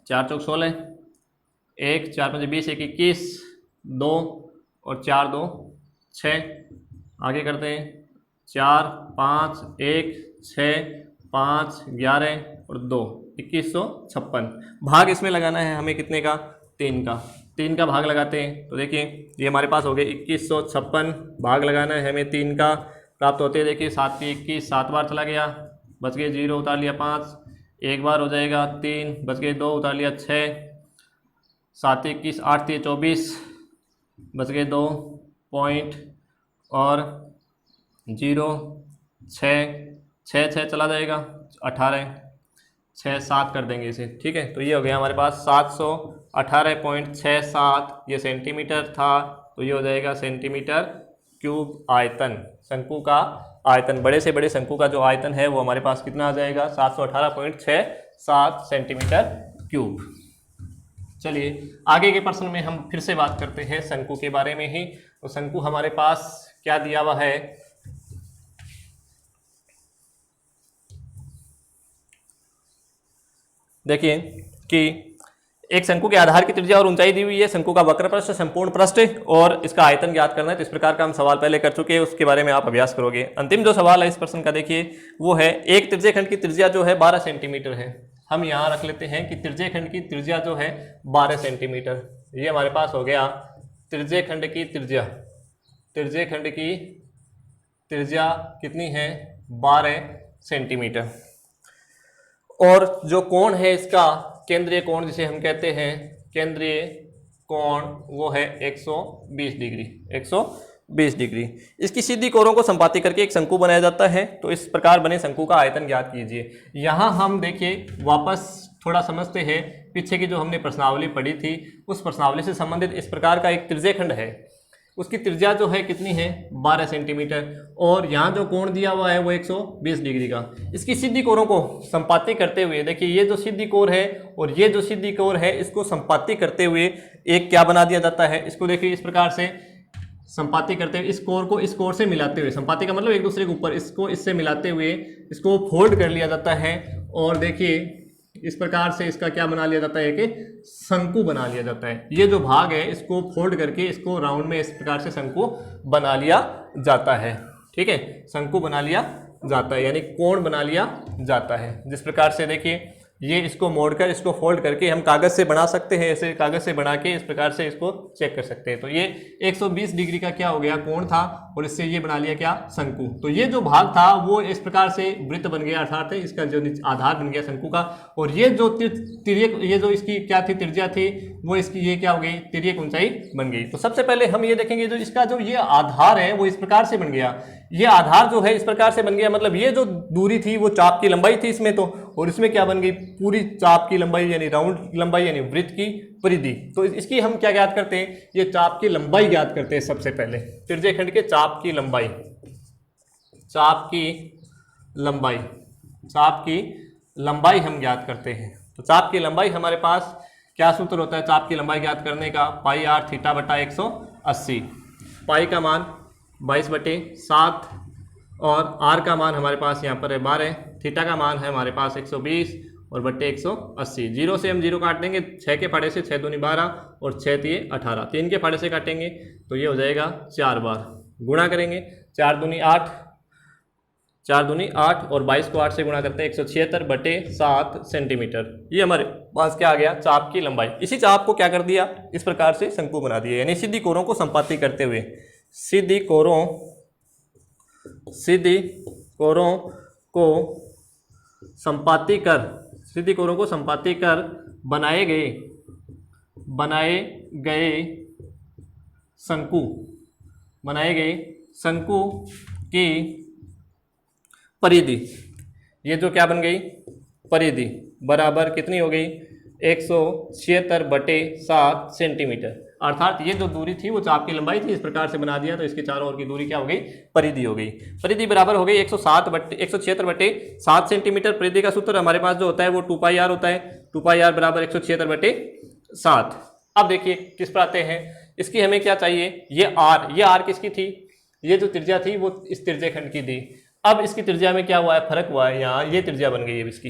A: 4 चौक 16, 1 4 5 20, 1 21, 2 और 4 2 6। आगे करते हैं, 4 5 1 6 5 11 और 2, 2156। भाग इसमें लगाना है हमें कितने का, 3 का भाग लगाते हैं। तो देखिए ये हमारे पास हो गए 2156, भाग लगाना है हमें 3 का, प्राप्त होते हैं। देखिए 7 की 21, 7 बार चला गया, बच गए 0, उतार लिया 5, एक बार हो जाएगा 3, बच गए 2, उतार लिया 6, 7 21, 8 3 24, बच गए 2 पॉइंट और 0, 6 चला जाएगा 18, 6 7 कर देंगे इसे, ठीक है। तो ये हो गया हमारे पास 718.67, ये सेंटीमीटर था, तो ये हो जाएगा सेंटीमीटर क्यूब आयतन। शंकु का आयतन, बड़े से बड़े शंकु का जो आयतन है वो हमारे पास कितना आ जाएगा, 718.67 सेंटीमीटर क्यूब। चलिए आगे के प्रश्न में हम फिर से बात करते हैं शंकु के बारे में ही। तो शंकु हमारे पास क्या दिया हुआ है, देखिए कि एक शंकु के आधार की त्रिज्या और ऊंचाई दी हुई है, शंकु का वक्र पृष्ठ, संपूर्ण पृष्ठ और इसका आयतन ज्ञात करना है। तो इस प्रकार का हम सवाल पहले कर चुके हैं, उसके बारे में आप अभ्यास करोगे। अंतिम जो सवाल है इस प्रश्न का देखिए वो है, एक त्रिज्यखंड की त्रिज्या जो है 12 सेंटीमीटर है। हम यहाँ रख लेते हैं कि त्रिज्यखंड की त्रिज्या जो है 12 सेंटीमीटर। ये हमारे पास हो गया त्रिज्यखंड की त्रिज्या। त्रिज्यखंड की त्रिज्या कितनी है, 12 सेंटीमीटर। और जो कोण है इसका, केंद्रीय कोण जिसे हम कहते हैं, केंद्रीय कोण वो है 120 डिग्री। 120 डिग्री। इसकी सीधी कोणों को संपाती करके एक शंकु बनाया जाता है। तो इस प्रकार बने शंकु का आयतन ज्ञात कीजिए। यहाँ हम देखिए वापस थोड़ा समझते हैं, पीछे की जो हमने प्रश्नावली पढ़ी थी उस प्रश्नावली से संबंधित इस प्रकार का एक त्रिज्यखंड है, उसकी त्रिज्या जो है कितनी है, 12 सेंटीमीटर, और यहाँ जो कोण दिया हुआ है वो 120 डिग्री का। इसकी सीधी कोणों को संपाती करते हुए, देखिए ये जो सीधी कोण है और ये जो सीधी कोण है, इसको संपाती करते हुए एक क्या बना दिया जाता है, इसको देखिए इस प्रकार से संपाती करते हुए, इस कोण को इस कोण से मिलाते हुए, संपाती का मतलब एक दूसरे के ऊपर, इसको इससे मिलाते हुए इसको फोल्ड कर लिया जाता है और देखिए इस प्रकार से इसका क्या बना लिया जाता है कि शंकु बना लिया जाता है। ये जो भाग है इसको फोल्ड करके इसको राउंड में इस प्रकार से शंकु बना लिया जाता है। ठीक है, शंकु बना लिया जाता है यानी कोण बना लिया जाता है। जिस प्रकार से देखिए ये इसको मोड़कर इसको फोल्ड करके हम कागज से बना सकते हैं, ऐसे कागज से बना के इस प्रकार से इसको चेक कर सकते हैं। तो ये 120 डिग्री का क्या हो गया कोण था और इससे ये बना लिया क्या शंकु। तो ये जो भाग था वो इस प्रकार से वृत्त बन गया, अर्थात इसका जो आधार बन गया शंकु का। और ये जो तिर्यक ये जो इसकी क्या थी त्रिज्या थी वो इसकी ये क्या हो गई तिर्यक ऊंचाई बन गई। तो सबसे पहले हम ये देखेंगे जो इसका जो ये आधार है वो इस प्रकार से बन गया। ये आधार जो है इस प्रकार से बन गया, मतलब ये जो दूरी थी वो चाप की लंबाई थी इसमें, तो और इसमें क्या बन गई पूरी चाप की लंबाई यानी राउंड लंबाई यानी वृत्त की परिधि। तो इसकी हम क्या ज्ञात करते हैं, ये चाप की लंबाई ज्ञात करते हैं। सबसे पहले त्रिज्यखंड के चाप की लंबाई, चाप की लंबाई, चाप की लंबाई हम ज्ञात करते हैं। तो चाप की लंबाई हमारे पास क्या सूत्र होता है चाप की लंबाई ज्ञात करने का, पाई आर थीटा बटा 180। पाई का मान 22/7 और आर का मान हमारे पास यहाँ पर है 12, थीटा का मान है हमारे पास 120 और बट्टे 180। जीरो से हम जीरो काट देंगे, 6 के फाड़े से 6 दूनी 12 और 6 तिये 18, 3 के फाड़े से काटेंगे तो ये हो जाएगा 4 बार, गुणा करेंगे 4 दूनी 8, 4 दूनी 8 और 22 को 8 से गुणा करते हैं 176/7 सेंटीमीटर। ये हमारे पास क्या आ गया चाप की लंबाई। इसी चाप को क्या कर दिया इस प्रकार से शंकु बना दिया, यानी सीधी कोरों को संपाती करते हुए, सीधी कोरों को संपाती कर, सीधी कोरों को संपाती कर बनाए गए शंकु की परिधि, ये जो क्या बन गई परिधि बराबर कितनी हो गई 176/7 सेंटीमीटर। अर्थात ये जो दूरी थी वो चाप की लंबाई थी, इस प्रकार से बना दिया तो इसके चारों ओर की दूरी क्या हो गई परिधि हो गई। परिधि बराबर हो गई 176/7 सेंटीमीटर। परिधि का सूत्र हमारे पास जो होता है वो 2πr होता है, 2πr बराबर 176/7। अब देखिए किस पर आते हैं, इसकी हमें क्या चाहिए, ये आर किसकी थी, ये जो त्रिज्या थी वो इस त्रिज्याखंड की थी। अब इसकी त्रिज्या में क्या हुआ है फर्क हुआ है, यहाँ ये त्रिज्या बन गई है इसकी।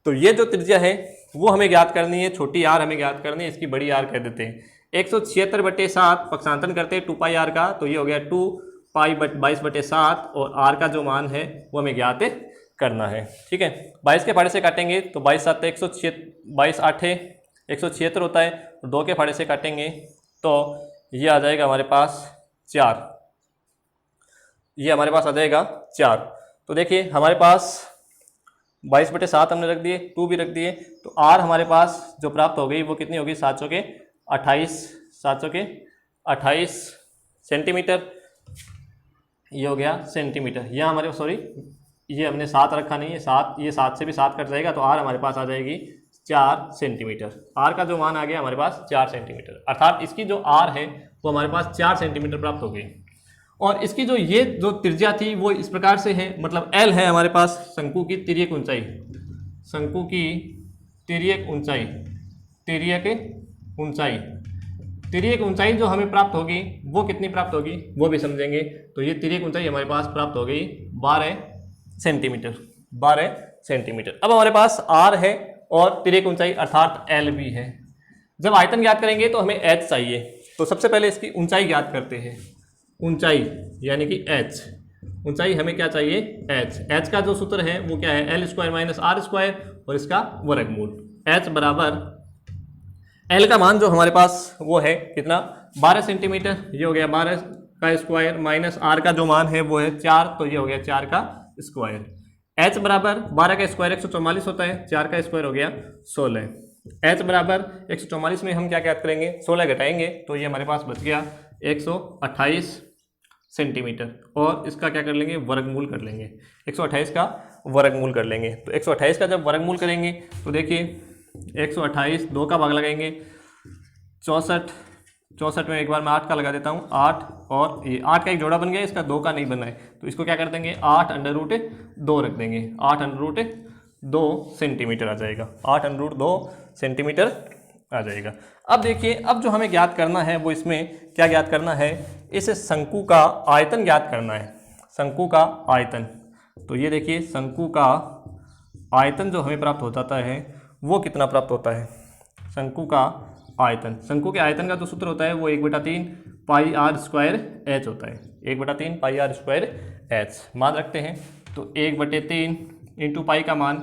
A: तो ये जो त्रिज्या है वो हमें ज्ञात करनी है, छोटी आर हमें ज्ञात करनी है, इसकी बड़ी आर कह देते हैं। 176/7 पक्षांतरण करते हैं 2πr का, तो ये हो गया 2π/22/7 और आर का जो मान है वो हमें ज्ञात करना है। ठीक है, 22 के फाड़े से काटेंगे तो 22 8 176 होता है, और 2 के फाड़े से काटेंगे तो ये आ जाएगा हमारे पास 4, ये हमारे पास आ जाएगा 4। तो देखिए हमारे पास 22/7 हमने रख दिए, 2 भी रख दिए, तो आर हमारे पास जो प्राप्त हो गई वो कितनी होगी 728 सेंटीमीटर। ये हो गया सेंटीमीटर। यहाँ हमारे सॉरी ये हमने 7 रखा नहीं है, 7 ये 7 से भी 7 कट जाएगा तो आर हमारे पास आ जाएगी 4 सेंटीमीटर। आर का जो मान आ गया हमारे पास 4 सेंटीमीटर, अर्थात इसकी जो आर है वो हमारे पास 4 सेंटीमीटर प्राप्त हो गई। और इसकी जो ये जो त्रिज्या थी वो इस प्रकार से है, मतलब एल है हमारे पास शंकु की तिर्यक ऊंचाई, शंकु की तिर्यक ऊंचाई जो हमें प्राप्त होगी वो कितनी प्राप्त होगी वो भी समझेंगे। तो ये तिर्यक ऊंचाई हमारे पास प्राप्त हो गई 12 सेंटीमीटर। अब हमारे पास आर है और तिर्यक ऊंचाई अर्थात एल भी है। जब आयतन ज्ञात करेंगे तो हमें एच चाहिए, तो सबसे पहले इसकी ऊंचाई ज्ञात करते हैं। ऊंचाई यानी कि एच, ऊंचाई हमें क्या चाहिए एच का जो सूत्र है वो क्या है L² - R² और इसका वर्गमूल। एच बराबर एल का मान जो हमारे पास वो है कितना 12 सेंटीमीटर, ये हो गया 12 का स्क्वायर माइनस आर का जो मान है वो है 4, तो ये हो गया 4 का स्क्वायर। एच बराबर 12 का स्क्वायर 144 होता है, 4 का स्क्वायर हो गया 16। एच बराबर 144 में हम क्या ज्ञात करेंगे 16 घटाएंगे तो ये हमारे पास बच गया 128 सेंटीमीटर, और इसका क्या कर लेंगे वर्गमूल कर लेंगे, 128 का वर्गमूल कर लेंगे। तो 128 का जब वर्गमूल करेंगे तो देखिए 128 2 का भाग लगाएंगे 64 में एक बार मैं 8 का लगा देता हूँ, 8 और ये 8 का एक जोड़ा बन गया, इसका 2 का नहीं बना है, तो इसको क्या कर देंगे 8√2 रख देंगे, 8√2 सेंटीमीटर आ जाएगा, 8√2 सेंटीमीटर आ जाएगा। अब देखिए अब जो हमें ज्ञात करना है वो इसमें क्या ज्ञात करना है, इस शंकु का आयतन ज्ञात करना है। शंकु का आयतन, तो ये देखिए शंकु का आयतन जो हमें प्राप्त हो जाता है वो कितना प्राप्त होता है। शंकु का आयतन, शंकु के आयतन का जो सूत्र होता है वो 1/3 पाई आर स्क्वायर एच होता है। 1/3 पाई आर स्क्वायर एच मान रखते हैं। तो 1/3 इंटू पाई का मान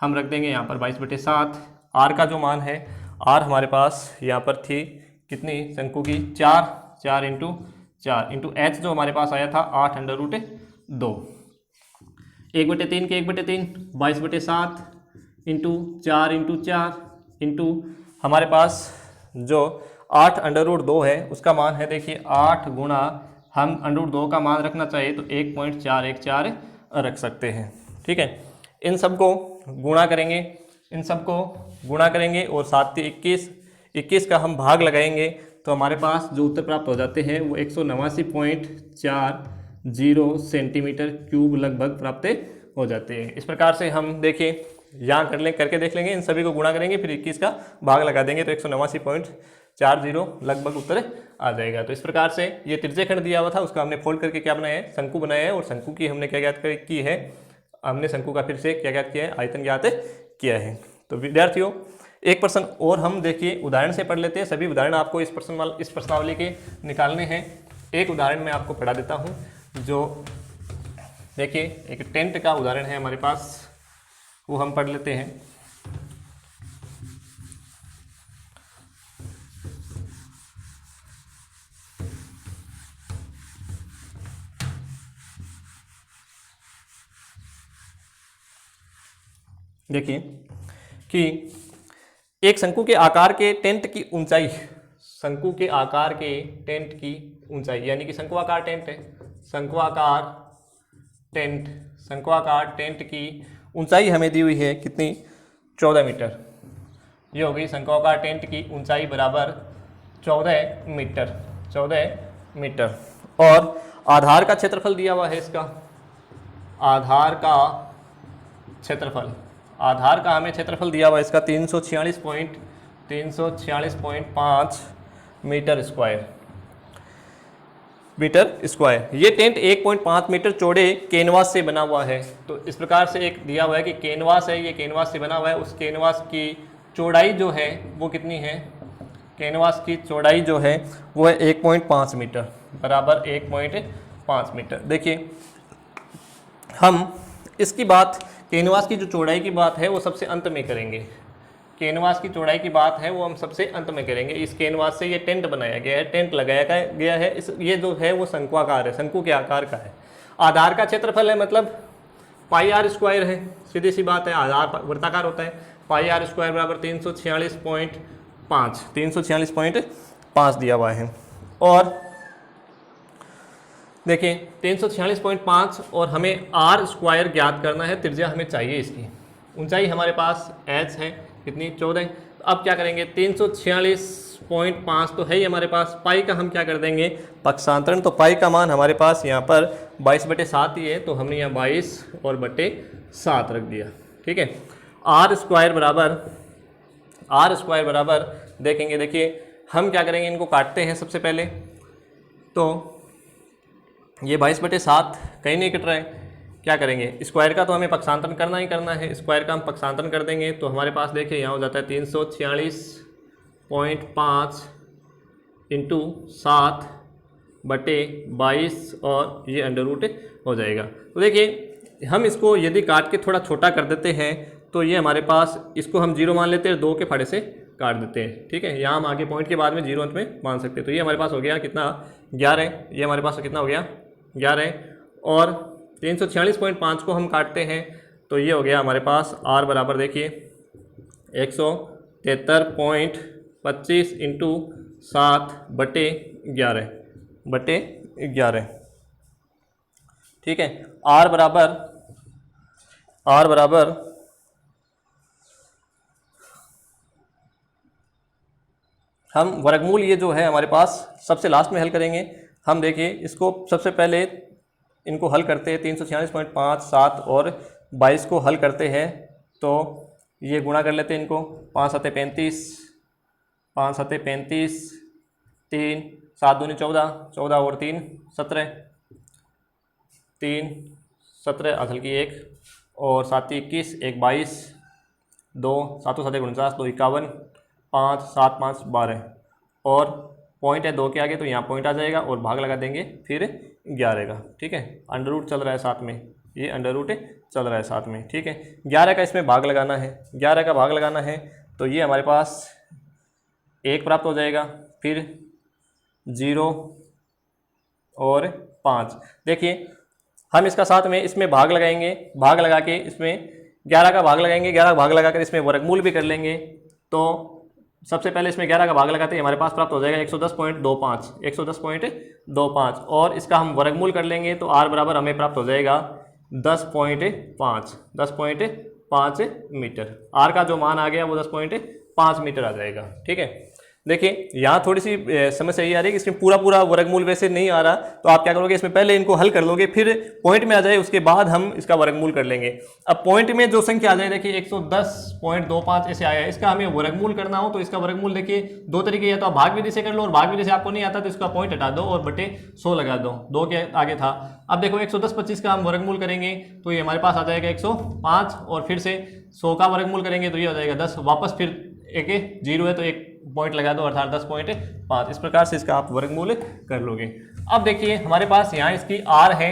A: हम रख देंगे यहाँ पर 22/7। आर का जो मान है, आर हमारे पास यहाँ पर थी कितनी, शंकु की 4 इंटू 4 इंटू एच जो हमारे पास आया था 8√2। 1/3 के 1/3 22/7 इंटू 4 इंटू हमारे पास जो 8√2 है उसका मान है, देखिए 8 गुणा हम √2 का मान रखना चाहिए तो 1.414 रख सकते हैं। ठीक है, इन सबको गुणा करेंगे, इन सबको गुणा करेंगे और 7 से 21 का हम भाग लगाएंगे तो हमारे पास जो उत्तर प्राप्त हो जाते हैं वो 189.40 सेंटीमीटर क्यूब लगभग प्राप्त हो जाते हैं। इस प्रकार से हम देखिए यहाँ करके देख लेंगे, इन सभी को गुणा करेंगे फिर 21 का भाग लगा देंगे तो 189.40 लगभग उत्तर आ जाएगा। तो इस प्रकार से ये त्रिज्यखंड दिया हुआ था उसका हमने फोल्ड करके क्या बनाया है, शंकु बनाया है। और शंकु की हमने क्या ज्ञात की है, हमने शंकु का फिर से क्या ज्ञात किया है, आयतन ज्ञात किया है। तो विद्यार्थियों एक प्रश्न और हम देखिए उदाहरण से पढ़ लेते हैं। सभी उदाहरण आपको इस प्रश्नावली के निकालने हैं। एक उदाहरण मैं आपको पढ़ा देता हूँ जो देखिए एक टेंट का उदाहरण है हमारे पास, वो हम पढ़ लेते हैं। देखिए कि एक शंकु के आकार के टेंट की ऊंचाई, शंकु के आकार के टेंट की ऊंचाई यानी कि शंकुआकार टेंट है, शंकुआकार टेंट की ऊंचाई हमें दी हुई है कितनी, 14 मीटर। ये हो गई शंकुआकार टेंट की ऊंचाई बराबर 14 मीटर। और आधार का क्षेत्रफल दिया हुआ है इसका, आधार का हमें क्षेत्रफल दिया हुआ है इसका 346.5 मीटर स्क्वायर। ये टेंट 1.5 मीटर चौड़े कैनवास से बना हुआ है। तो इस प्रकार से एक दिया हुआ है कि कैनवास है, ये कैनवास से बना हुआ है, उस कैनवास की चौड़ाई जो है वो कितनी है, कैनवास की चौड़ाई जो है वो है 1.5 मीटर बराबर 1.5 मीटर। देखिए हम इसकी बात, कैनवास की जो चौड़ाई की बात है वो सबसे अंत में करेंगे, कैनवास की चौड़ाई की बात है वो हम सबसे अंत में करेंगे। इस कैनवास से ये टेंट बनाया गया है, टेंट लगाया गया है। ये जो है वो शंकुआकार है, शंकु के आकार का है। आधार का क्षेत्रफल है मतलब पाई आर स्क्वायर है, सीधी सी बात है, आधार वृत्ताकार होता है। पाई आर स्क्वायर बराबर 346.5 दिया हुआ है। और देखिए 346.5 और हमें आर स्क्वायर ज्ञात करना है, त्रिज्या हमें चाहिए इसकी। ऊंचाई हमारे पास एच है कितनी, 14। तो अब क्या करेंगे, 346.5 तो है ही हमारे पास, पाई का हम क्या कर देंगे, पक्षांतरण। तो पाई का मान हमारे पास यहाँ पर 22/7 ही है, तो हमने यहाँ 22 और बटे 7 रख दिया। ठीक है, आर स्क्वायर बराबर देखेंगे, देखिए हम क्या करेंगे, इनको काटते हैं सबसे पहले। तो ये 22/7 कहीं नहीं कट रहा है, क्या करेंगे, स्क्वायर का तो हमें पक्षांतरण करना ही करना है, स्क्वायर का हम पक्षांतरण कर देंगे तो हमारे पास देखिए यहाँ हो जाता है 346.5 इंटू 7/22 और ये अंडर हो जाएगा। तो देखिए हम इसको यदि काट के थोड़ा छोटा कर देते हैं तो ये हमारे पास, इसको हम 0 मान लेते हैं, 2 के फाड़े से काट देते हैं। ठीक है, यहाँ हम आगे पॉइंट के बाद में 0 अंत में मान सकते हैं। तो ये हमारे पास हो गया कितना, 11। ये हमारे पास कितना हो गया, 11। और 346.5 को हम काटते हैं तो ये हो गया हमारे पास आर बराबर देखिए 173.25 इंटू 7/11। ठीक है, आर बराबर हम वर्गमूल ये जो है हमारे पास सबसे लास्ट में हल करेंगे। हम देखिए इसको सबसे पहले इनको हल करते हैं, 346.5, 7 और 22 को हल करते हैं तो ये गुणा कर लेते हैं इनको, 5 7 35, 3 7 दूनी 14, 14 और 3 17, 3 17 असल की 1 और 7 21, 1 22, 2 7 7 49, 2 51, 5 7 5 12 और पॉइंट है 2 के आगे तो यहाँ पॉइंट आ जाएगा और भाग लगा देंगे फिर 11 का। ठीक है, अंडर रूट चल रहा है साथ में, ये अंडर रूट चल रहा है साथ में। ठीक है, 11 का इसमें भाग लगाना है, 11 का भाग लगाना है तो ये हमारे पास 1 प्राप्त हो जाएगा, फिर 0 और 5। देखिए हम इसका साथ में इसमें भाग लगाएंगे, भाग लगा के इसमें 11 का भाग लगाएंगे, 11 का भाग लगाकर इसमें वर्गमूल भी कर लेंगे। तो सबसे पहले इसमें 11 का भाग लगाते हैं, हमारे पास प्राप्त हो जाएगा 110.25, 110.25 और इसका हम वर्गमूल कर लेंगे तो r बराबर हमें प्राप्त हो जाएगा 10.5, 10.5 मीटर। r का जो मान आ गया वो 10.5 मीटर आ जाएगा। ठीक है, देखिए यहाँ थोड़ी सी समस्या ये आ रही है कि इसमें पूरा वर्गमूल वैसे नहीं आ रहा, तो आप क्या करोगे, इसमें पहले इनको हल कर लोगे, फिर पॉइंट में आ जाए उसके बाद हम इसका वर्गमूल कर लेंगे। अब पॉइंट में जो संख्या आ जाए, देखिए 110.25 ऐसे आया, इसका हमें वर्गमूल करना हो तो इसका वर्गमूल देखिए 2 तरीके, या तो आप भाग विधि से कर लो और भाग विधि से आपको नहीं आता तो इसका पॉइंट हटा दो और बटे 100 लगा दो, 2 के आगे था। अब देखो 110/25 का हम वर्गमूल करेंगे तो ये हमारे पास आ जाएगा 105 और फिर से 100 का वर्गमूल करेंगे तो ये हो जाएगा 10, वापस फिर एक 0 है तो 1 पॉइंट लगा दो अर्थात 10.5। इस प्रकार से इसका आप वर्गमूल कर लोगे। अब देखिए हमारे पास यहाँ इसकी r है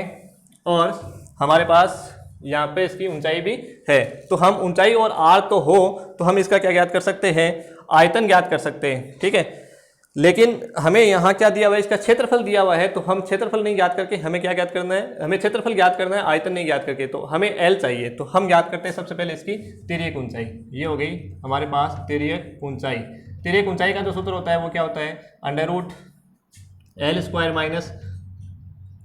A: और हमारे पास यहाँ पे इसकी ऊंचाई भी है, तो हम ऊंचाई और r तो हो तो हम इसका क्या ज्ञात कर सकते हैं, आयतन ज्ञात कर सकते हैं। ठीक है, लेकिन हमें यहाँ क्या दिया हुआ है, इसका क्षेत्रफल दिया हुआ है, तो हम क्षेत्रफल नहीं ज्ञात करके हमें क्या ज्ञात करना है, हमें क्षेत्रफल ज्ञात करना है, आयतन नहीं ज्ञात करके। तो हमें L चाहिए, तो हम ज्ञात करते हैं सबसे पहले इसकी तिर्यक ऊंचाई। ये हो गई हमारे पास तिर्यक ऊंचाई। तिर्यक ऊंचाई का जो सूत्र होता है वो क्या होता है, अंडर रूट L² माइनस,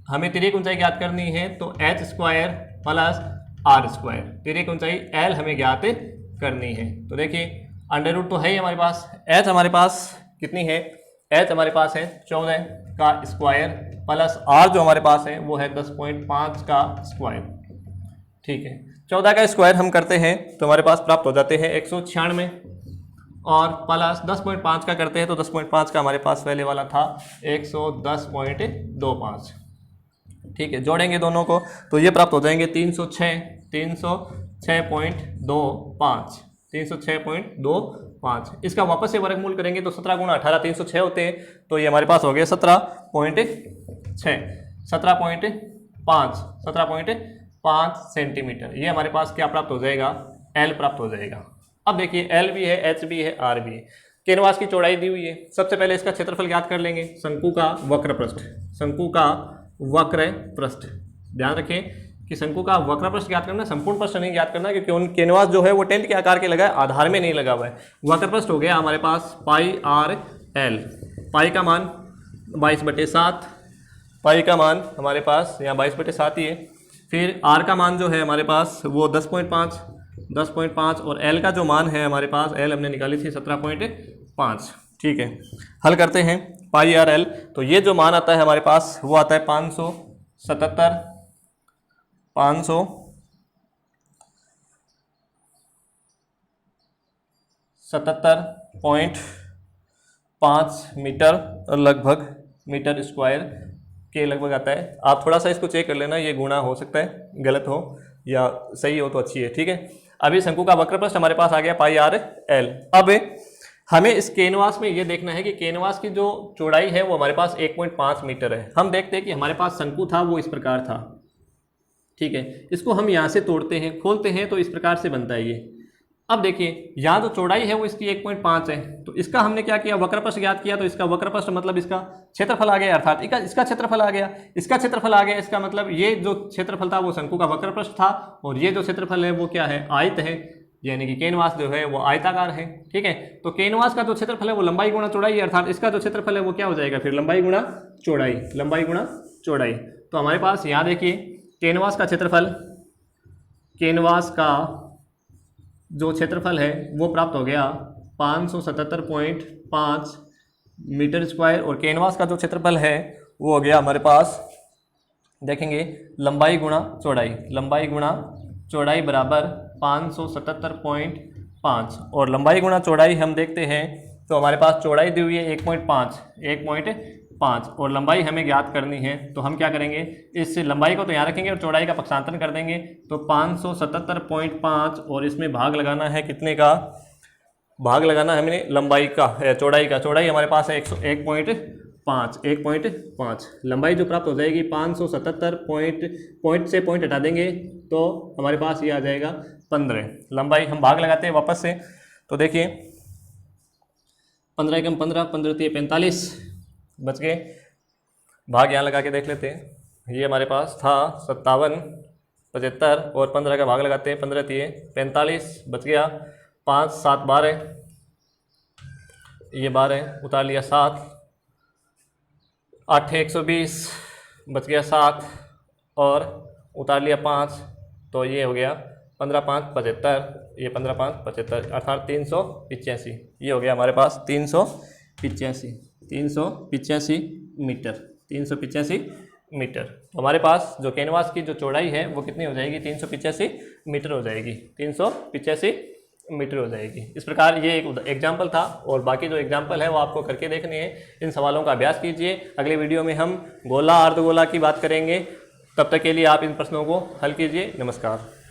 A: हमें तिर्यक ऊंचाई ज्ञात करनी है तो h² प्लस r²। तिर्यक ऊंचाई L हमें ज्ञात करनी है, तो देखिए अंडर रूट तो है ही हमारे पास, h हमारे पास कितनी है, h हमारे पास है 14 का स्क्वायर प्लस r जो हमारे पास है वो है 10.5 का स्क्वायर। ठीक है, 14 का स्क्वायर हम करते हैं तो हमारे पास प्राप्त हो जाते हैं 196 और प्लस 10.5 का करते हैं तो 10.5 का हमारे पास पहले वाला था 110.25। ठीक है, जोड़ेंगे दोनों को तो ये प्राप्त हो जाएंगे 306.25। इसका वापस से वर्गमूल करेंगे तो 17 गुणा 18 306 होते हैं, तो ये हमारे पास हो गया 17.5 सेंटीमीटर। ये हमारे पास क्या प्राप्त हो जाएगा, L प्राप्त हो जाएगा। अब देखिए L भी है, H भी है, R भी है, कैनवास की चौड़ाई दी हुई है। सबसे पहले इसका क्षेत्रफल ज्ञात कर लेंगे, शंकु का वक्र पृष्ठ, शंकु का वक्र पृष्ठ। ध्यान रखें कि शंकु का वक्र पृष्ठ ज्ञात करना, संपूर्ण पृष्ठ नहीं ज्ञात करना, क्योंकि उन कैनवास जो है वो टेंट के आकार के लगा है, आधार में नहीं लगा हुआ है। वक्र पृष्ठ हो गया हमारे पास πr/l, पाई का मान 22/7, पाई का मान हमारे पास यहाँ 22/7 ही है। फिर r का मान जो है हमारे पास वो 10.5 और l का जो मान है हमारे पास, l हमने निकाली थी 17.5। ठीक है, हल करते हैं πr/l, तो ये जो मान आता है हमारे पास वो आता है 577.5 मीटर लगभग, मीटर स्क्वायर के लगभग आता है। आप थोड़ा सा इसको चेक कर लेना, ये गुणा हो सकता है, गलत हो या सही हो तो अच्छी है। ठीक है, अभी शंकु का वक्र पृष्ठ हमारे पास आ गया πr/l। अब हमें इस कैनवास में ये देखना है कि कैनवास की जो चौड़ाई है वो हमारे पास 1.5 मीटर है। हम देखते हैं कि हमारे पास शंकु था वो इस प्रकार था। ठीक है, इसको हम यहाँ से तोड़ते हैं, खोलते हैं तो इस प्रकार से बनता है ये। अब देखिए यहाँ जो चौड़ाई है वो इसकी 1.5 है, तो इसका हमने क्या किया, वक्र पृष्ठ ज्ञात किया, तो इसका वक्र पृष्ठ मतलब इसका क्षेत्रफल आ गया, अर्थात इसका क्षेत्रफल आ गया, इसका क्षेत्रफल आ गया। इसका मतलब ये जो क्षेत्रफल था वो शंकु का वक्र पृष्ठ था और ये जो क्षेत्रफल है वो क्या है, आयत है, यानी कि कैनवास जो है वो आयताकार है। ठीक है, तो कैनवास का जो क्षेत्रफल है वो लंबाई गुणा चौड़ाई है, अर्थात इसका जो क्षेत्रफल है वो क्या हो जाएगा फिर लंबाई गुणा चौड़ाई, लंबाई गुणा चौड़ाई। तो हमारे पास यहाँ देखिए कैनवास का क्षेत्रफल, कैनवास का जो क्षेत्रफल है वो प्राप्त हो गया 577.5 मीटर स्क्वायर और कैनवास का जो क्षेत्रफल है वो हो गया हमारे पास, देखेंगे लंबाई गुणा चौड़ाई, लंबाई गुणा चौड़ाई बराबर 577.5 और लंबाई गुणा चौड़ाई हम देखते हैं तो हमारे पास चौड़ाई दी हुई है 1.5, 5 और लंबाई हमें ज्ञात करनी है, तो हम क्या करेंगे, इस लंबाई को तो यहाँ रखेंगे और चौड़ाई का पक्षांतरण कर देंगे। तो 577.5 और इसमें भाग लगाना है कितने का, भाग लगाना है हमें लंबाई का, चौड़ाई का। चौड़ाई हमारे पास है 1.5 लंबाई जो प्राप्त हो जाएगी 577 पॉइंट से पॉइंट हटा देंगे तो हमारे पास ये आ जाएगा 15। लंबाई हम भाग लगाते हैं वापस से, तो देखिए 15 एकम 15, 15 45 बच गए। भाग यहाँ लगा के देख लेते हैं। ये हमारे पास था 57, 75 और 15 का भाग लगाते हैं, 15 45 बच गया। 5 7 12, ये 12 उतार लिया 7, 8 120 बच गया 7 और उतार लिया 5, तो ये हो गया 15 5 75, ये 15 5 75 अर्थात 385। ये हो गया हमारे पास 385 मीटर, 385 मीटर। तो हमारे पास जो कैनवास की जो चौड़ाई है वो कितनी हो जाएगी, 385 मीटर हो जाएगी, 385 मीटर हो जाएगी। इस प्रकार ये एक एग्जाम्पल था और बाकी जो एग्जाम्पल है वो आपको करके देखने हैं। इन सवालों का अभ्यास कीजिए। अगले वीडियो में हम गोला अर्धगोला की बात करेंगे। तब तक के लिए आप इन प्रश्नों को हल कीजिए। नमस्कार।